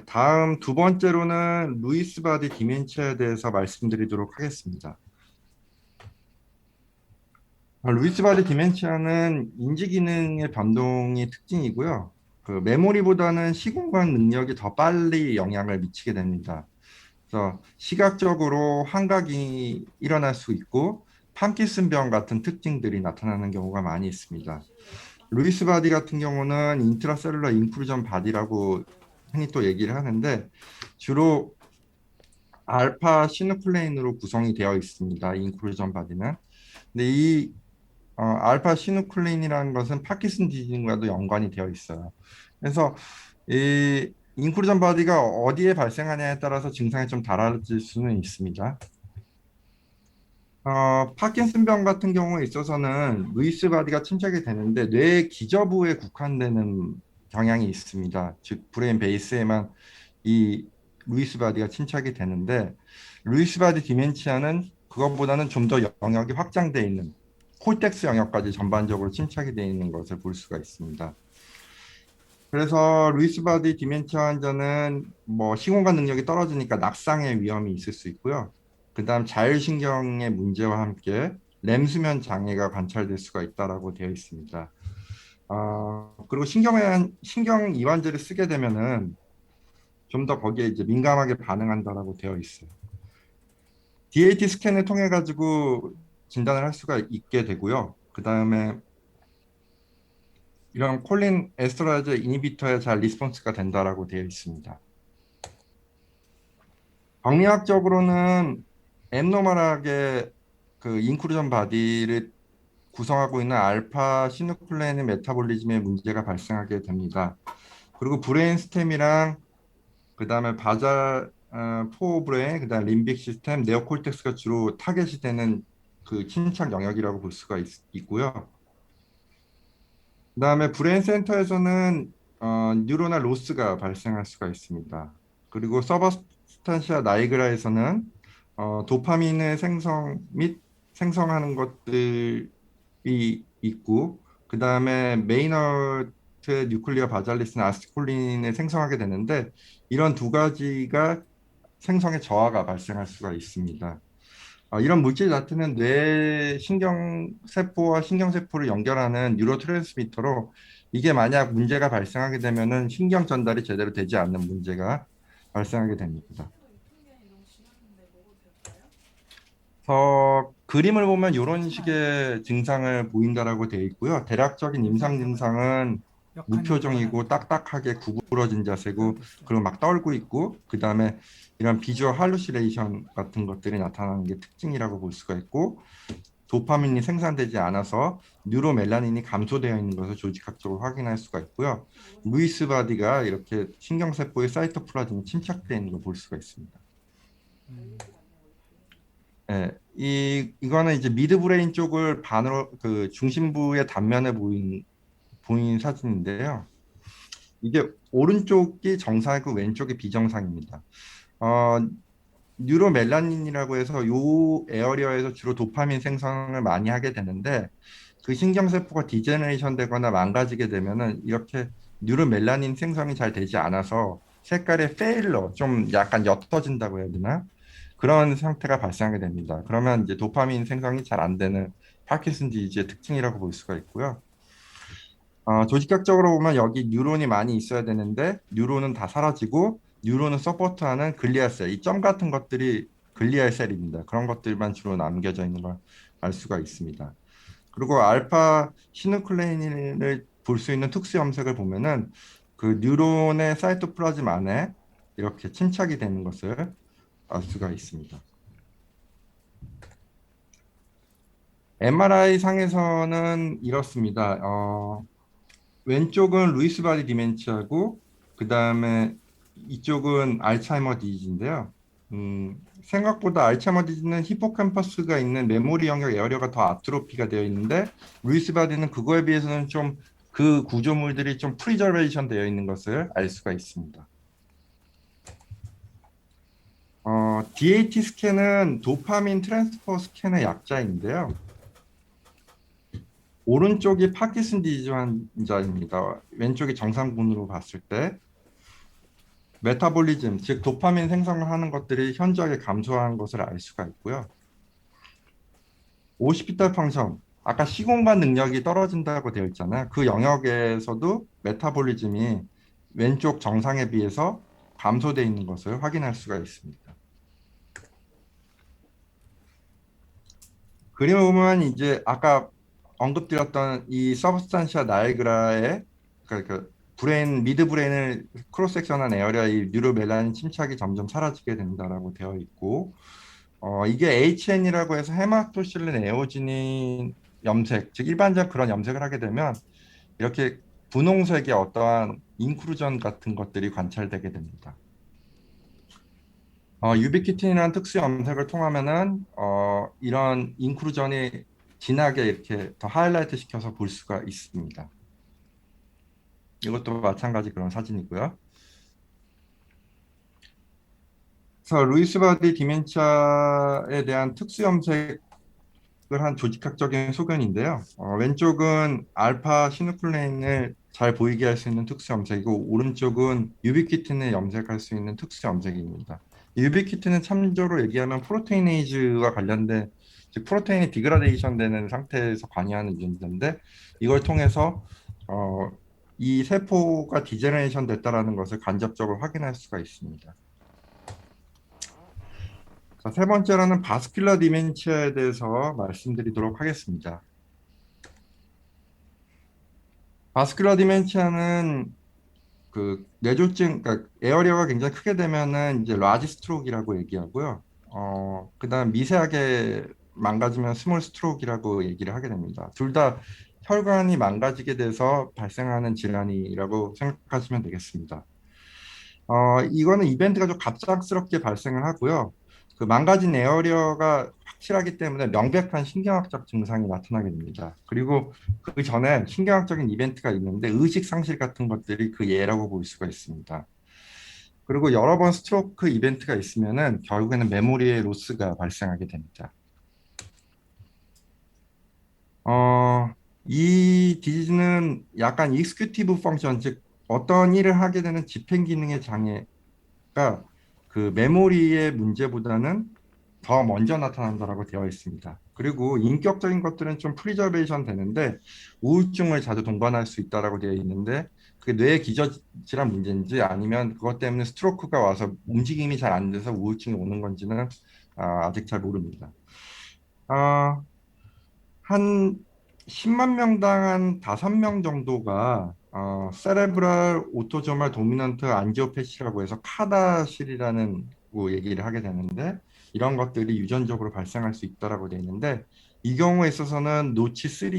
다음 두 번째로는 루이스 바디 디멘치아에 대해서 말씀드리도록 하겠습니다. 루이스 바디 디멘치아는 인지 기능의 변동이 특징이고요. 그 메모리보다는 시공간 능력이 더 빨리 영향을 미치게 됩니다. 그래서 시각적으로 환각이 일어날 수 있고 파킨슨병 같은 특징들이 나타나는 경우가 많이 있습니다. 루이스 바디 같은 경우는 인트라셀룰러 인크루전 바디라고 흔히 또 얘기를 하는데 주로 알파 시누클레인으로 구성이 되어 있습니다. 인크루전 바디는. 근데 이 알파 시누클레인이라는 것은 파킨슨 디지즘과도 연관이 되어 있어요. 그래서 이 인크루전 바디가 어디에 발생하냐에 따라서 증상이 좀 달라질 수는 있습니다. 파킨슨병 같은 경우에 있어서는 루이스 바디가 침착이 되는데 뇌 기저부에 국한되는 경향이 있습니다. 즉 브레인 베이스에만 이 루이스 바디가 침착이 되는데 루이스 바디 디멘치아는 그것보다는 좀 더 영역이 확장되어 있는 콜텍스 영역까지 전반적으로 침착이 되어 있는 것을 볼 수가 있습니다. 그래서 루이스 바디 디멘치아 환자는 뭐 시공간 능력이 떨어지니까 낙상의 위험이 있을 수 있고요. 그다음 자율신경의 문제와 함께 렘 수면 장애가 관찰될 수가 있다라고 되어 있습니다. 그리고 신경 이완제를 쓰게 되면은 좀 더 거기에 이제 민감하게 반응한다라고 되어 있어요. DAT 스캔을 통해 가지고 진단을 할 수가 있게 되고요. 그 다음에 이런 콜린 에스터라즈 이니비터에 잘 리스폰스가 된다라고 되어 있습니다. 병리학적으로는 앱노멀하게 그 인크루전 바디를 구성하고 있는 알파 시누클레인 메타볼리즘에 문제가 발생하게 됩니다. 그리고 브레인스템이랑 그다음에 바잘 포브레인, 그다음 림빅 시스템, 네오콜텍스가 주로 타겟이 되는 그 침착 영역이라고 볼 수가 있고요. 그다음에 브레인 센터에서는 뉴로날 로스가 발생할 수가 있습니다. 그리고 서버스탄시아 나이그라에서는 도파민의 생성 및 생성하는 것들이 있고, 그다음에 메이너트 뉴클리어 바잘리스나 아스티콜린을 생성하게 되는데, 이런 두 가지가 생성의 저하가 발생할 수가 있습니다. 이런 물질 자체는 뇌 신경세포와 신경세포를 연결하는 뉴로트랜스미터로, 이게 만약 문제가 발생하게 되면은 신경 전달이 제대로 되지 않는 문제가 발생하게 됩니다. 그림을 보면 이런 식의 증상을 보인다라고 되어 있고요. 대략적인 임상 증상은 무표정이고 딱딱하게 구부러진 자세고, 그리고 막 떨고 있고, 그 다음에 이런 비주얼 할루시네이션 같은 것들이 나타나는 게 특징이라고 볼 수가 있고, 도파민이 생산되지 않아서 뉴로멜라닌이 감소되어 있는 것을 조직학적으로 확인할 수가 있고요. 루이스 바디가 이렇게 신경세포의 사이토플라즘이 침착되어 있는 걸 볼 수가 있습니다. 예, 이거는 이제 미드브레인 쪽을 반으로 그 중심부의 단면에 보인 사진인데요. 이게 오른쪽이 정상이고 왼쪽이 비정상입니다. 어, 뉴로멜라닌이라고 해서 요 에어리어에서 주로 도파민 생성을 많이 하게 되는데, 그 신경세포가 디제너레이션 되거나 망가지게 되면은 이렇게 뉴로멜라닌 생성이 잘 되지 않아서 색깔의 페일러, 좀 약간 옅어진다고 해야 되나? 그런 상태가 발생하게 됩니다. 그러면 이제 도파민 생성이 잘 안 되는 파킨슨 디지의 특징이라고 볼 수가 있고요. 조직학적으로 보면 여기 뉴론이 많이 있어야 되는데 뉴론은 다 사라지고, 뉴론을 서포트하는 글리아셀, 이 점 같은 것들이 글리아셀입니다. 그런 것들만 주로 남겨져 있는 걸 알 수가 있습니다. 그리고 알파 시누클레인을 볼 수 있는 특수 염색을 보면은 그 뉴론의 사이토플라즘 안에 이렇게 침착이 되는 것을 알 수가 있습니다. MRI 상에서는 이렇습니다. 왼쪽은 루이스 바디 디멘치아고, 그 다음에 이쪽은 알츠하이머 디지인데요. 생각보다 알츠하이머 디지는 히포캠퍼스가 있는 메모리 영역 에어리어가 더 아트로피가 되어 있는데, 루이스 바디는 그거에 비해서는 좀 그 구조물들이 좀 프리저베이션 되어 있는 것을 알 수가 있습니다. DAT 스캔은 도파민 트랜스퍼 스캔의 약자인데요. 오른쪽이 파킨슨 디지즈 환자입니다. 왼쪽이 정상군으로 봤을 때 메타볼리즘, 즉 도파민 생성을 하는 것들이 현저하게 감소한 것을 알 수가 있고요. 오시피탈 펑션, 아까 시공간 능력이 떨어진다고 되어 있잖아요. 그 영역에서도 메타볼리즘이 왼쪽 정상에 비해서 감소되어 있는 것을 확인할 수가 있습니다. 그림을 보면 이제 아까 언급드렸던 이 서브스탄시아 나이그라의 그 브레인 미드 브레인을 크로스 섹션한 에어리아의 뉴로멜라닌 침착이 점점 사라지게 된다라고 되어 있고, 이게 HN이라고 해서 헤마토실린 에오지닌 염색, 즉 일반적 그런 염색을 하게 되면 이렇게 분홍색의 어떠한 인크루전 같은 것들이 관찰되게 됩니다. 유비키틴이라는 특수 염색을 통하면은 이런 인크루전이 진하게 이렇게 더 하이라이트 시켜서 볼 수가 있습니다. 이것도 마찬가지 그런 사진이고요. 그래서 루이스 바디 디멘치아에 대한 특수 염색을 한 조직학적인 소견인데요. 왼쪽은 알파 시누클레인을 잘 보이게 할 수 있는 특수 염색이고, 오른쪽은 유비키틴을 염색할 수 있는 특수 염색입니다. 유비키틴은 참조로 얘기하면 프로테이네이즈와 관련된, 즉 프로테인이 디그라데이션 되는 상태에서 관여하는 유전자인데, 이걸 통해서 이 세포가 디제너레이션 됐다라는 것을 간접적으로 확인할 수가 있습니다. 자, 세 번째로는 바스큘러 디멘치아에 대해서 말씀드리도록 하겠습니다. 바스큘러 디멘치아는 그 뇌졸중, 그러니까 에어리어가 굉장히 크게 되면은 이제 라지 스트로크라고 얘기하고요. 그다음 미세하게 망가지면 스몰 스트로크라고 얘기를 하게 됩니다. 둘 다 혈관이 망가지게 돼서 발생하는 질환이라고 생각하시면 되겠습니다. 이거는 이벤트가 좀 갑작스럽게 발생을 하고요. 그 망가진 에어리어가 확실하기 때문에 명백한 신경학적 증상이 나타나게 됩니다. 그리고 그 전에 신경학적인 이벤트가 있는데 의식 상실 같은 것들이 그 예라고 볼 수가 있습니다. 그리고 여러 번 스트로크 이벤트가 있으면은 결국에는 메모리의 로스가 발생하게 됩니다. 어, 이 디지즈는 약간 익스큐티브 펑션, 즉 어떤 일을 하게 되는 집행 기능의 장애가 그 메모리의 문제보다는 더 먼저 나타난다라고 되어 있습니다. 그리고 인격적인 것들은 좀 프리저베이션 되는데 우울증을 자주 동반할 수 있다라고 되어 있는데 그게 뇌의 기저질환 문제인지 아니면 그것 때문에 스트로크가 와서 움직임이 잘 안 돼서 우울증이 오는 건지는 아직 잘 모릅니다. 아, 한 10만 명당 한 5명 정도가 세레브랄 오토조말 도미넌트 안지오패시라고 해서 카다실이라는 거 얘기를 하게 되는데 이런 것들이 유전적으로 발생할 수 있다라고 되어 있는데 이 경우에 있어서는 노치 3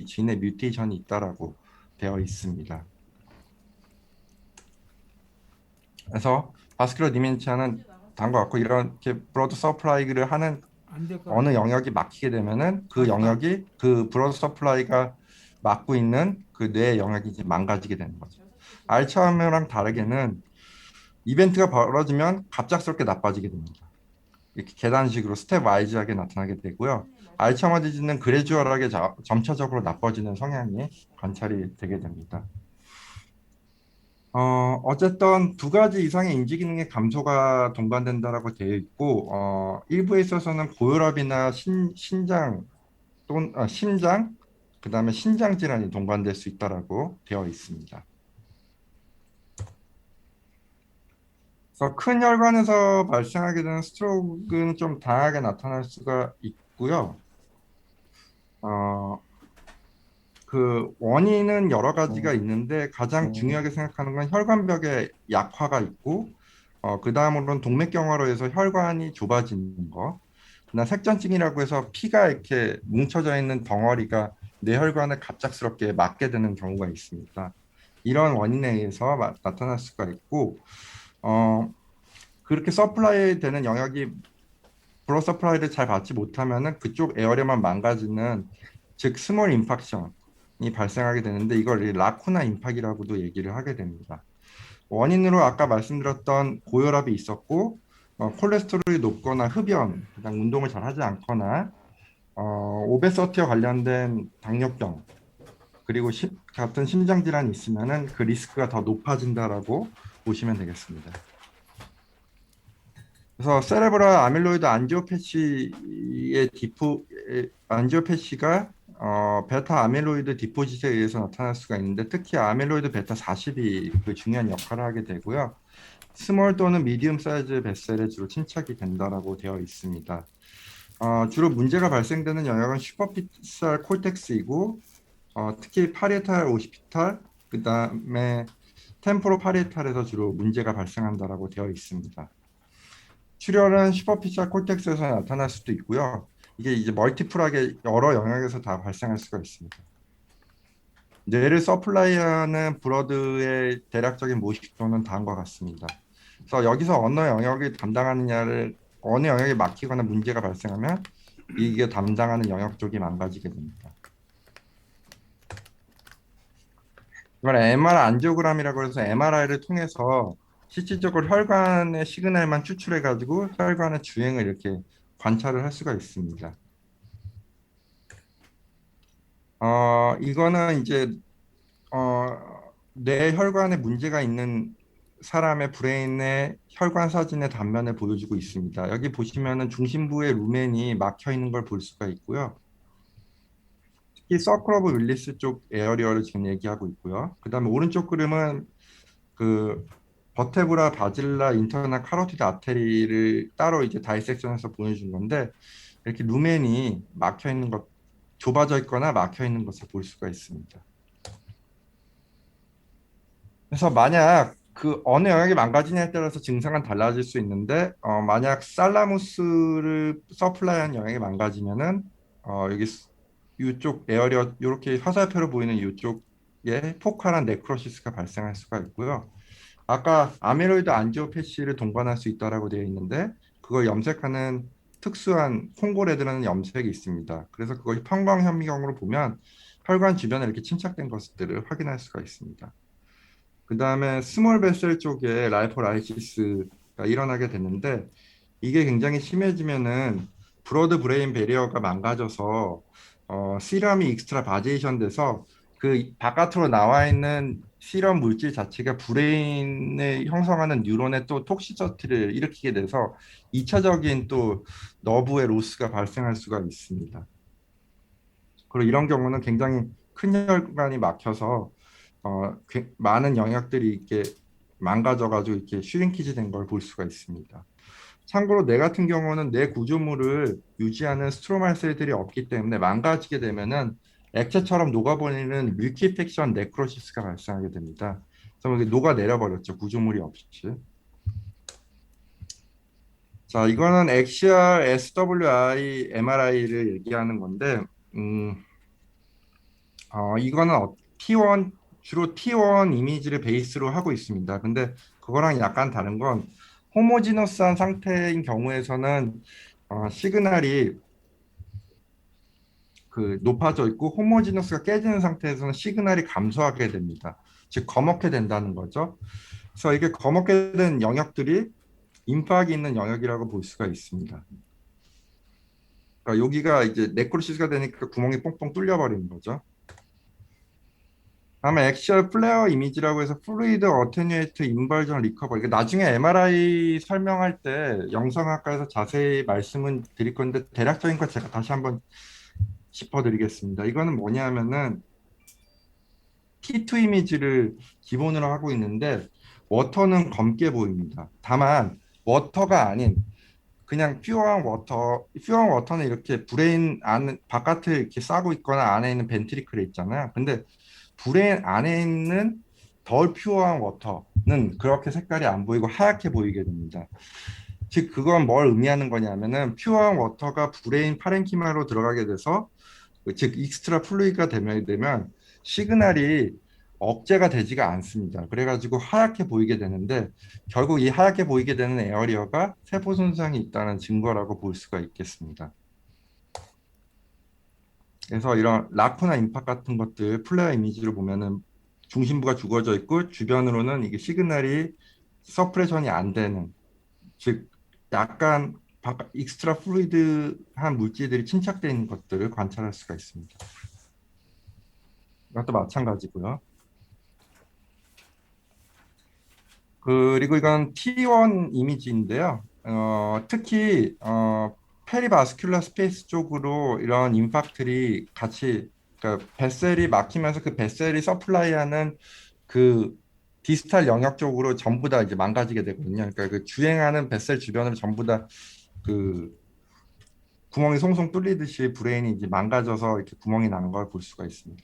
진의 뮤테이션이 있다라고 되어 있습니다. 그래서 바스큘러 디멘치아는 다음과 같고 이렇게 브러드 서플라이를 하는 안 될 것 어느 같아. 영역이 막히게 되면은 그 잠깐. 영역이 그 브러드 서플라이가 막고 있는 그 뇌의 영역이 이제 망가지게 되는 거죠. 알츠하이머랑 다르게는 이벤트가 벌어지면 갑작스럽게 나빠지게 됩니다. 이렇게 계단식으로 스텝 와이즈하게 나타나게 되고요. 알츠하이머 디지는 그래주얼하게 점차적으로 나빠지는 성향이 관찰이 되게 됩니다. 어쨌든 두 가지 이상의 인지 기능의 감소가 동반된다라고 되어 있고, 일부에 있어서는 고혈압이나 신장 또는 심장, 그다음에 신장 질환이 동반될 수 있다라고 되어 있습니다. 그래서 큰 혈관에서 발생하게 되는 스트로크는 좀 다양하게 나타날 수가 있고요. 어, 그 원인은 여러 가지가 있는데 가장 중요하게 생각하는 건 혈관벽의 약화가 있고, 그 다음으로는 동맥경화로 해서 혈관이 좁아지는 거, 그다음 색전증이라고 해서 피가 이렇게 뭉쳐져 있는 덩어리가 뇌혈관에 갑작스럽게 막게 되는 경우가 있습니다. 이런 원인에 의해서 나타날 수가 있고, 어, 그렇게 서플라이 되는 영역이 브로 서플라이를 잘 받지 못하면은 그쪽 에어리어만 망가지는 즉 스몰 임팍션이 발생하게 되는데 이걸 라쿠나 임팍이라고도 얘기를 하게 됩니다. 원인으로 아까 말씀드렸던 고혈압이 있었고 콜레스테롤이 높거나 흡연, 그다음 운동을 잘 하지 않거나 오베서티와 관련된 당뇨병 그리고 같은 심장 질환이 있으면은 그 리스크가 더 높아진다라고 보시면 되겠습니다. 그래서 세레브랄 아밀로이드 안지오패시의 안지오패시가 베타 아밀로이드 디포짓에 의해서 나타날 수가 있는데 특히 아밀로이드 베타 40이 그 중요한 역할을 하게 되고요. 스몰 또는 미디움 사이즈 뱃셀에 주로 침착이 된다라고 되어 있습니다. 주로 문제가 발생되는 영역은 슈퍼피셜 콜텍스이고 특히 파리에탈 오시피탈 그다음에 템포로 파리에탈에서 주로 문제가 발생한다라고 되어 있습니다. 출혈은 슈퍼피셜 콜텍스에서 나타날 수도 있고요. 이게 이제 멀티플하게 여러 영역에서 다 발생할 수가 있습니다. 뇌를 서플라이하는 브러드의 대략적인 모식도는 다음과 같습니다. 그래서 여기서 어느 영역이 담당하느냐를 어느 영역이 막히거나 문제가 발생하면 이게 담당하는 영역 쪽이 망가지게 됩니다. 이걸 MR 안지오그램이라고 해서 MRI를 통해서 실질적으로 혈관의 시그널만 추출해 가지고 혈관의 주행을 이렇게 관찰을 할 수가 있습니다. 이거는 이제 뇌 혈관에 문제가 있는 사람의 브레인의 혈관 사진의 단면을 보여주고 있습니다. 여기 보시면은 중심부의 루멘이 막혀 있는 걸 볼 수가 있고요. 특히 서클 오브 윌리스 쪽 에어리어를 지금 얘기하고 있고요. 그다음에 오른쪽 그림은 그 버테브라 바질라 인터나 카로티드 아테리를 따로 이제 다이섹션해서 보여준 건데 이렇게 루멘이 막혀 있는 것, 좁아져 있거나 막혀 있는 것을 볼 수가 있습니다. 그래서 만약 그 어느 영역이 망가지냐에 따라서 증상은 달라질 수 있는데 만약 살라무스를 서플라이한 영역이 망가지면은 여기 이쪽 에어리어 이렇게 화살표로 보이는 이쪽에 포칼한 네크로시스가 발생할 수가 있고요. 아까 아미로이드 안지오패시를 동반할 수 있다라고 되어 있는데 그걸 염색하는 특수한 콩고레드라는 염색이 있습니다. 그래서 그걸 평광현미경으로 보면 혈관 주변에 이렇게 침착된 것들을 확인할 수가 있습니다. 그 다음에 스몰 베셀 쪽에 라이포라이시스가 일어나게 됐는데 이게 굉장히 심해지면은 브로드 브레인 베리어가 망가져서 시럼이 익스트라 바제이션 돼서 그 바깥으로 나와 있는 실험 물질 자체가 브레인에 형성하는 뉴런의 또 톡시서티를 일으키게 돼서 2차적인 또 너브의 로스가 발생할 수가 있습니다. 그리고 이런 경우는 굉장히 큰 혈관이 막혀서 많은 영역들이 이렇게 망가져가지고 이렇게 슈링키지 된 걸 볼 수가 있습니다. 참고로 뇌 같은 경우는 뇌 구조물을 유지하는 스트로말 셀들이 없기 때문에 망가지게 되면은 액체처럼 녹아버리는 밀키팩션 네크로시스가 발생하게 됩니다. 그래서 이게 녹아내려 버렸죠. 구조물이 없이. 자, 이거는 엑시알 SWI MRI를 얘기하는 건데, 음, 이거는 T1 주로 T1 이미지를 베이스로 하고 있습니다. 근데 그거랑 약간 다른 건 호모지너스한 상태인 경우에서는 시그널이 그 높아져 있고 호모지너스가 깨지는 상태에서는 시그널이 감소하게 됩니다. 즉 거먹게 된다는 거죠. 그래서 이게 거먹게 된 영역들이 임박이 있는 영역이라고 볼 수가 있습니다. 그러니까 여기가 이제 네크로시스가 되니까 구멍이 뽕뽕 뚫려 버리는 거죠. 다음에 액시얼 플레어 이미지라고 해서 플루이드 어테뉴에이트 인벌전 리커버. 이게 나중에 MRI 설명할 때 영상학과에서 자세히 말씀은 드릴 건데 대략적인 거 제가 다시 한번 짚어드리겠습니다. 이거는 뭐냐면은 T2 이미지를 기본으로 하고 있는데 워터는 검게 보입니다. 다만 워터가 아닌 그냥 퓨어한 워터는 이렇게 브레인 안 바깥을 이렇게 싸고 있거나 안에 있는 벤트리클에 있잖아요. 근데 브레인 안에 있는 덜 퓨어한 워터는 그렇게 색깔이 안 보이고 하얗게 보이게 됩니다. 즉 그건 뭘 의미하는 거냐면은 퓨어한 워터가 브레인 파렌키마로 들어가게 돼서 즉 익스트라 플루이드가 되면 시그널이 억제가 되지가 않습니다. 그래가지고 하얗게 보이게 되는데 결국 이 하얗게 보이게 되는 에어리어가 세포 손상이 있다는 증거라고 볼 수가 있겠습니다. 그래서 이런 라쿠나 임팍 같은 것들 플레어 이미지를 보면은 중심부가 죽어져 있고 주변으로는 이게 시그널이 서프레션이 안 되는 즉 약간 익스트라 플루이드한 물질들이 침착되어 있는 것들을 관찰할 수가 있습니다. 이것도 마찬가지고요. 그리고 이건 T1 이미지인데요. 특히 페리바스큘러 스페이스 쪽으로 이런 임팩트들이 같이 그러니까 뱃셀이 막히면서 그 뱃셀이 서플라이하는 그 디스탈 영역 쪽으로 전부 다 이제 망가지게 되거든요. 그러니까 그 주행하는 뱃셀 주변으로 전부 다 그 구멍이 송송 뚫리듯이 브레인이 이제 망가져서 이렇게 구멍이 나는 걸 볼 수가 있습니다.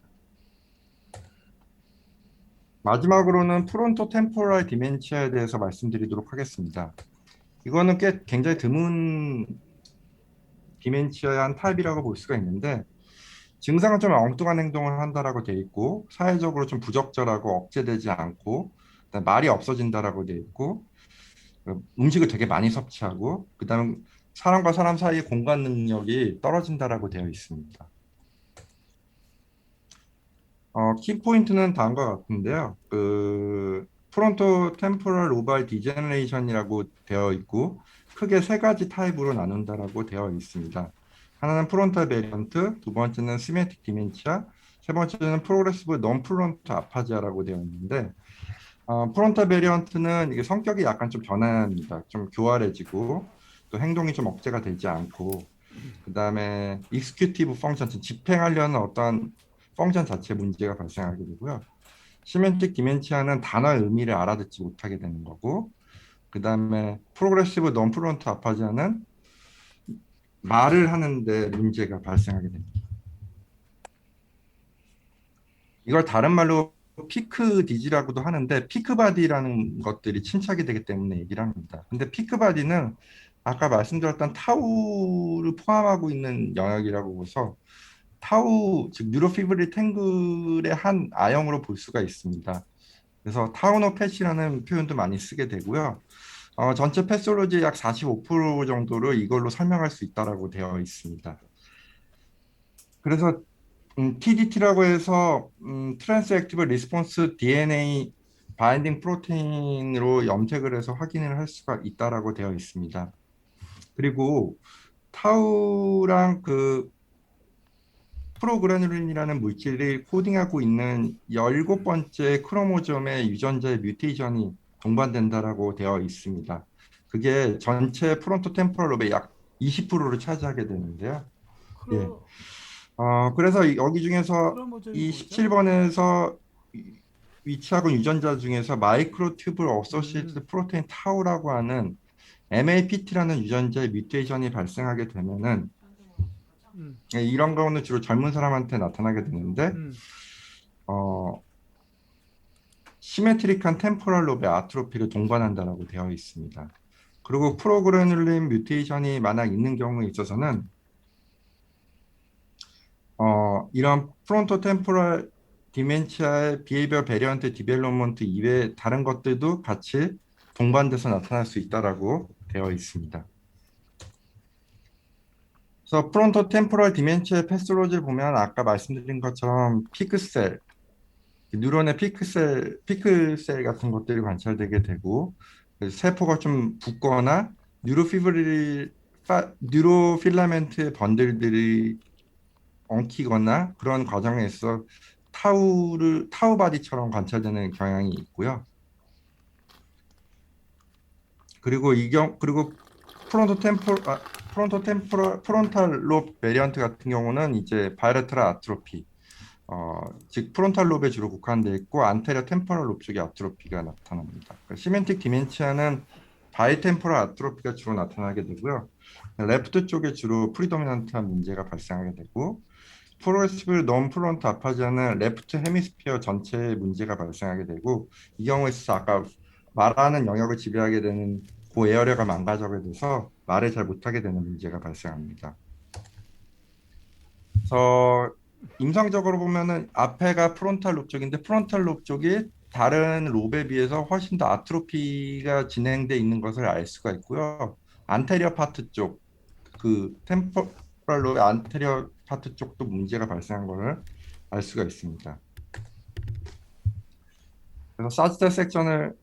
마지막으로는 프론토 템포럴 디멘치아에 대해서 말씀드리도록 하겠습니다. 이거는 꽤 굉장히 드문 디멘치아의 한 타입이라고 볼 수가 있는데 증상은 좀 엉뚱한 행동을 한다라고 돼 있고 사회적으로 좀 부적절하고 억제되지 않고 그다음에 말이 없어진다라고 돼 있고 음식을 되게 많이 섭취하고 그다음에 사람과 사람 사이의 공간 능력이 떨어진다라고 되어 있습니다. 키포인트는 다음과 같은데요. 그 프론토 템포럴 로발 디제너레이션이라고 되어 있고 크게 세 가지 타입으로 나눈다라고 되어 있습니다. 하나는 프론탈 베리언트, 두 번째는 시메틱 디멘치아, 세 번째는 프로그레시브 non 프론트 아파지아라고 되어 있는데 프론탈 베리언트는 이게 성격이 약간 좀 변합니다. 좀 교활해지고 또 행동이 좀 억제가 되지 않고 그다음에 익스큐티브 펑션, 집행하려는 어떤 펑션 자체 문제가 발생하게 되고요. 시멘틱 디멘치아는 단어의 의미를 알아듣지 못하게 되는 거고, 그다음에 프로그레시브 non 프론트 아파지아는 말을 하는데 문제가 발생하게 됩니다. 이걸 다른 말로 피크 디지라고도 하는데 피크 바디라는 것들이 침착이 되기 때문에 얘기를 합니다. 근데 피크 바디는 아까 말씀드렸던 타우를 포함하고 있는 영역이라고 해서 타우 즉 뉴로피브릴 탱글의 한 아형으로 볼 수가 있습니다. 그래서 타우너 패치라는 표현도 많이 쓰게 되고요. 전체 패솔로지의 약 45% 정도를 이걸로 설명할 수 있다라고 되어 있습니다. 그래서 TDT라고 해서 트랜스 액티브 리스폰스 DNA 바인딩 프로테인으로 염색을 해서 확인을 할 수가 있다라고 되어 있습니다. 그리고 타우랑 그 프로그래놀린이라는 물질이 코딩하고 있는 17번째 크로모점의 유전자의 뮤테이션이 동반된다라고 되어 있습니다. 그게 전체 프론토 템포럴 롭의 약 20%를 차지하게 되는데요. 예. 크로 그래서 여기 중에서 크로모점이 이 뭐죠? 17번에서 위치하고 있는 유전자 중에서 마이크로튜블 어소시에이티드 음, 프로테인 타우라고 하는 MAPT라는 유전자의 뮤테이션이 발생하게 되면은 음, 이런 경우는 주로 젊은 사람한테 나타나게 되는데 음. 어, 시메트릭한 템포럴 롭의 아트로피를 동반한다라고 되어 있습니다. 그리고 프로그래놀린 뮤테이션이 만약 있는 경우에 있어서는 이런 프론토 템포럴 디멘치아의 비헤이비어 베리언트 디벨롭먼트 이외에 다른 것들도 같이 동반돼서 나타날 수 있다라고 되어 있습니다. 그래서 프론토 템포럴 디멘치아의 패스로지를 보면 아까 말씀드린 것처럼 피크셀, 뉴런의 피크셀 같은 것들이 관찰되게 되고 세포가 좀 붓거나 뉴로필라멘트의 번들들이 엉키거나 그런 과정에서 타우 바디처럼 관찰되는 경향이 있고요. 그리고 그리고 프론탈 롭 베리언트 같은 경우는 이제 바이레트럴 아트로피, 즉 프론탈 롭에 주로 국한되어 있고 안테리어 템포럴 롭 쪽에 아트로피가 나타납니다. 그러니까 시멘틱 디멘치아는 바이템포럴 아트로피가 주로 나타나게 되고요. 레프트 쪽에 주로 프리도미넌트한 문제가 발생하게 되고 프로그레시브 논프론트 아파지아는 레프트 헤미스피어 전체에 문제가 발생하게 되고 이 경우에 있어서 아까 말하는 영역을 지배하게 되는 그 에어리어가 망가지게 돼서 말을 잘 못하게 되는 문제가 발생합니다. 그래서 임상적으로 보면은 앞에가 프론탈 롭 쪽인데 프론탈 롭 쪽이 다른 롭에 비해서 훨씬 더 아트로피가 진행돼 있는 것을 알 수가 있고요. 안테리어 파트 쪽, 그 템포럴 롭의 안테리어 파트 쪽도 문제가 발생한 것을 알 수가 있습니다. 그래서 사지탈 섹션을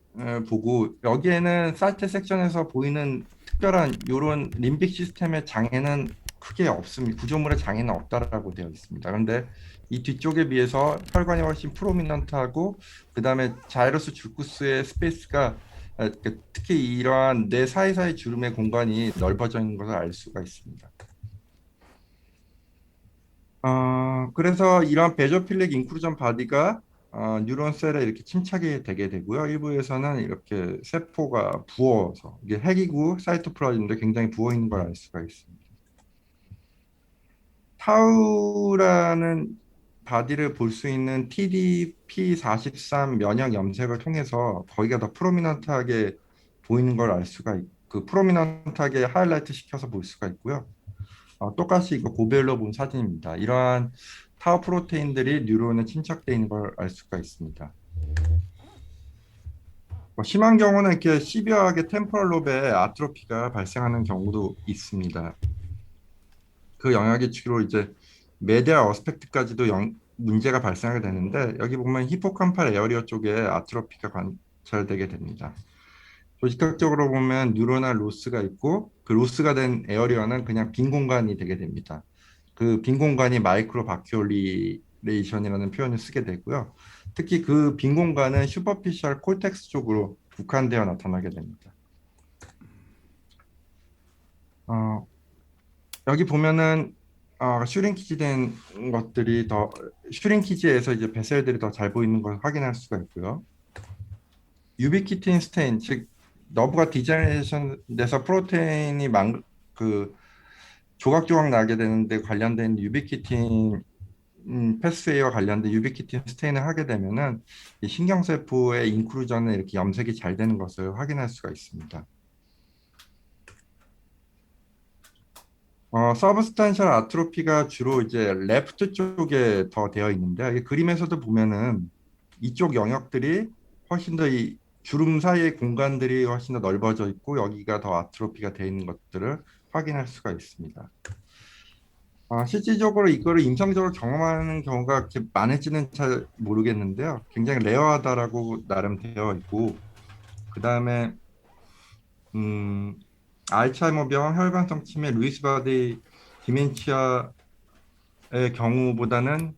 보고 여기에는 사지탈 섹션에서 보이는 특별한 이런 림빅 시스템의 장애는 크게 없습니다. 구조물의 장애는 없다라고 되어 있습니다. 그런데 이 뒤쪽에 비해서 혈관이 훨씬 프로미넌트하고 그 다음에 자이러스 줄구스의 스페이스가 특히 이러한 뇌 사이사이 주름의 공간이 넓어져 있는 것을 알 수가 있습니다. 그래서 이런 베조필릭 인크루전 바디가 뉴런 셀에 이렇게 침착이 되게 되고요. 일부에서는 이렇게 세포가 부어서 이게 핵이고 사이토플라즘인데 굉장히 부어 있는 걸 알 수가 있습니다. 타우라는 바디를 볼 수 있는 TDP43 면역 염색을 통해서 거기가 더 프로미넌트하게 보이는 걸 알 수가 그 프로미넌트하게 하이라이트 시켜서 볼 수가 있고요. 똑같이 이거 고별로 본 사진입니다. 이러한 타우 프로테인들이 뉴런에 침착되어 있는 걸 알 수가 있습니다. 심한 경우는 이렇게 시비하게 템포럴 롭에 아트로피가 발생하는 경우도 있습니다. 그 영역이 주로 이제 메디아 어스펙트까지도 문제가 발생하게 되는데 여기 보면 히포캄팔 에어리어 쪽에 아트로피가 관찰되게 됩니다. 조직학적으로 보면 뉴로날 로스가 있고 그 로스가 된 에어리어는 그냥 빈 공간이 되게 됩니다. 그 빈 공간이 마이크로 바큐올리레이션이라는 표현을 쓰게 되고요. 특히 그 빈 공간은 슈퍼피셜 콜텍스 쪽으로 국한되어 나타나게 됩니다. 어, 여기 보면은 슈링키지 된 것들이 더 슈링키지에서 이제 배셀들이 더 잘 보이는 걸 확인할 수가 있고요. 유비키틴 스테인 즉 너브가 디제너레이션 돼서 프로테인이 그 조각조각 나게 되는데 관련된 유비키틴이 패스웨이와 관련된 유비키틴 스테인을 하게 되면은 이 신경세포의 인크루전에 이렇게 염색이 잘 되는 것을 확인할 수가 있습니다. 서브스탄셜 아트로피가 주로 이제 레프트 쪽에 더 되어 있는데 이 그림에서도 보면은 이쪽 영역들이 훨씬 더 이 주름 사이의 공간들이 훨씬 더 넓어져 있고 여기가 더 아트로피가 되어 있는 것들을 확인할 수가 있습니다. 실질적으로 이거를 임상적으로 경험하는 경우가 그렇게 많을지는 잘 모르겠는데요. 굉장히 레어하다라고 나름 되어 있고 그 다음에 알츠하이머병, 혈관성 치매, 루이스 바디 디멘치아의 경우보다는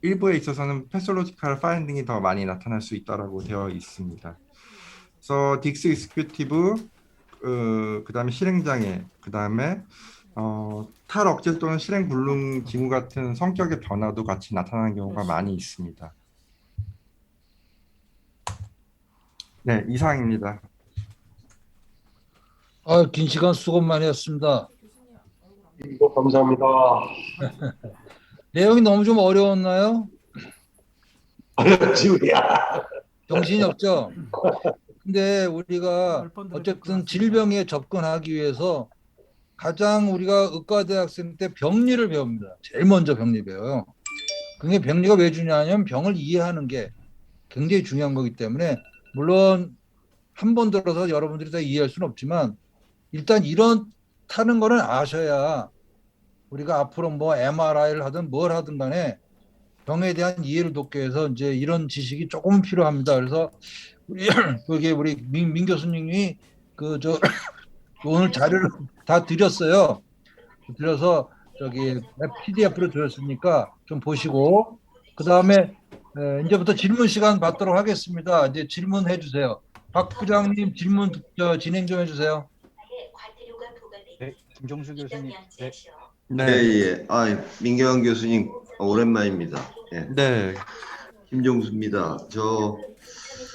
일부에 있어서는 패솔로지컬 파인딩이 더 많이 나타날 수 있다라고 되어 있습니다. 그래서 딕스 익스큐티브, 그다음에 실행장애, 그다음에 탈억제 또는 실행불능 징후 같은 성격의 변화도 같이 나타나는 경우가 많이 있습니다. 네, 이상입니다. 긴 시간 수고 많이 했습니다. 감사합니다. 내용이 너무 좀 어려웠나요? 지우야. 정신이 없죠? 근데 우리가 어쨌든 질병에 접근하기 위해서 가장 우리가 의과대학생 때 병리를 배웁니다. 제일 먼저 병리 배워요. 그게 병리가 왜 중요하냐면 병을 이해하는 게 굉장히 중요한 거기 때문에 물론 한 번 들어서 여러분들이 다 이해할 수는 없지만 일단 이렇다는 거는 아셔야 우리가 앞으로 뭐 MRI를 하든 뭘 하든 간에 병에 대한 이해를 돕기 위해서 이제 이런 지식이 조금은 필요합니다. 그래서 우리 민 교수님이 오늘 자료를 다 드렸어요. 드려서 저기 PDF로 드렸으니까 좀 보시고 그 다음에 이제부터 질문 시간 받도록 하겠습니다. 이제 질문해 주세요. 박 부장님 질문 진행 좀 해주세요. 네, 김종수 교수님. 네. 네, 예. 민경환 교수님 오랜만입니다. 예. 네, 김종수입니다.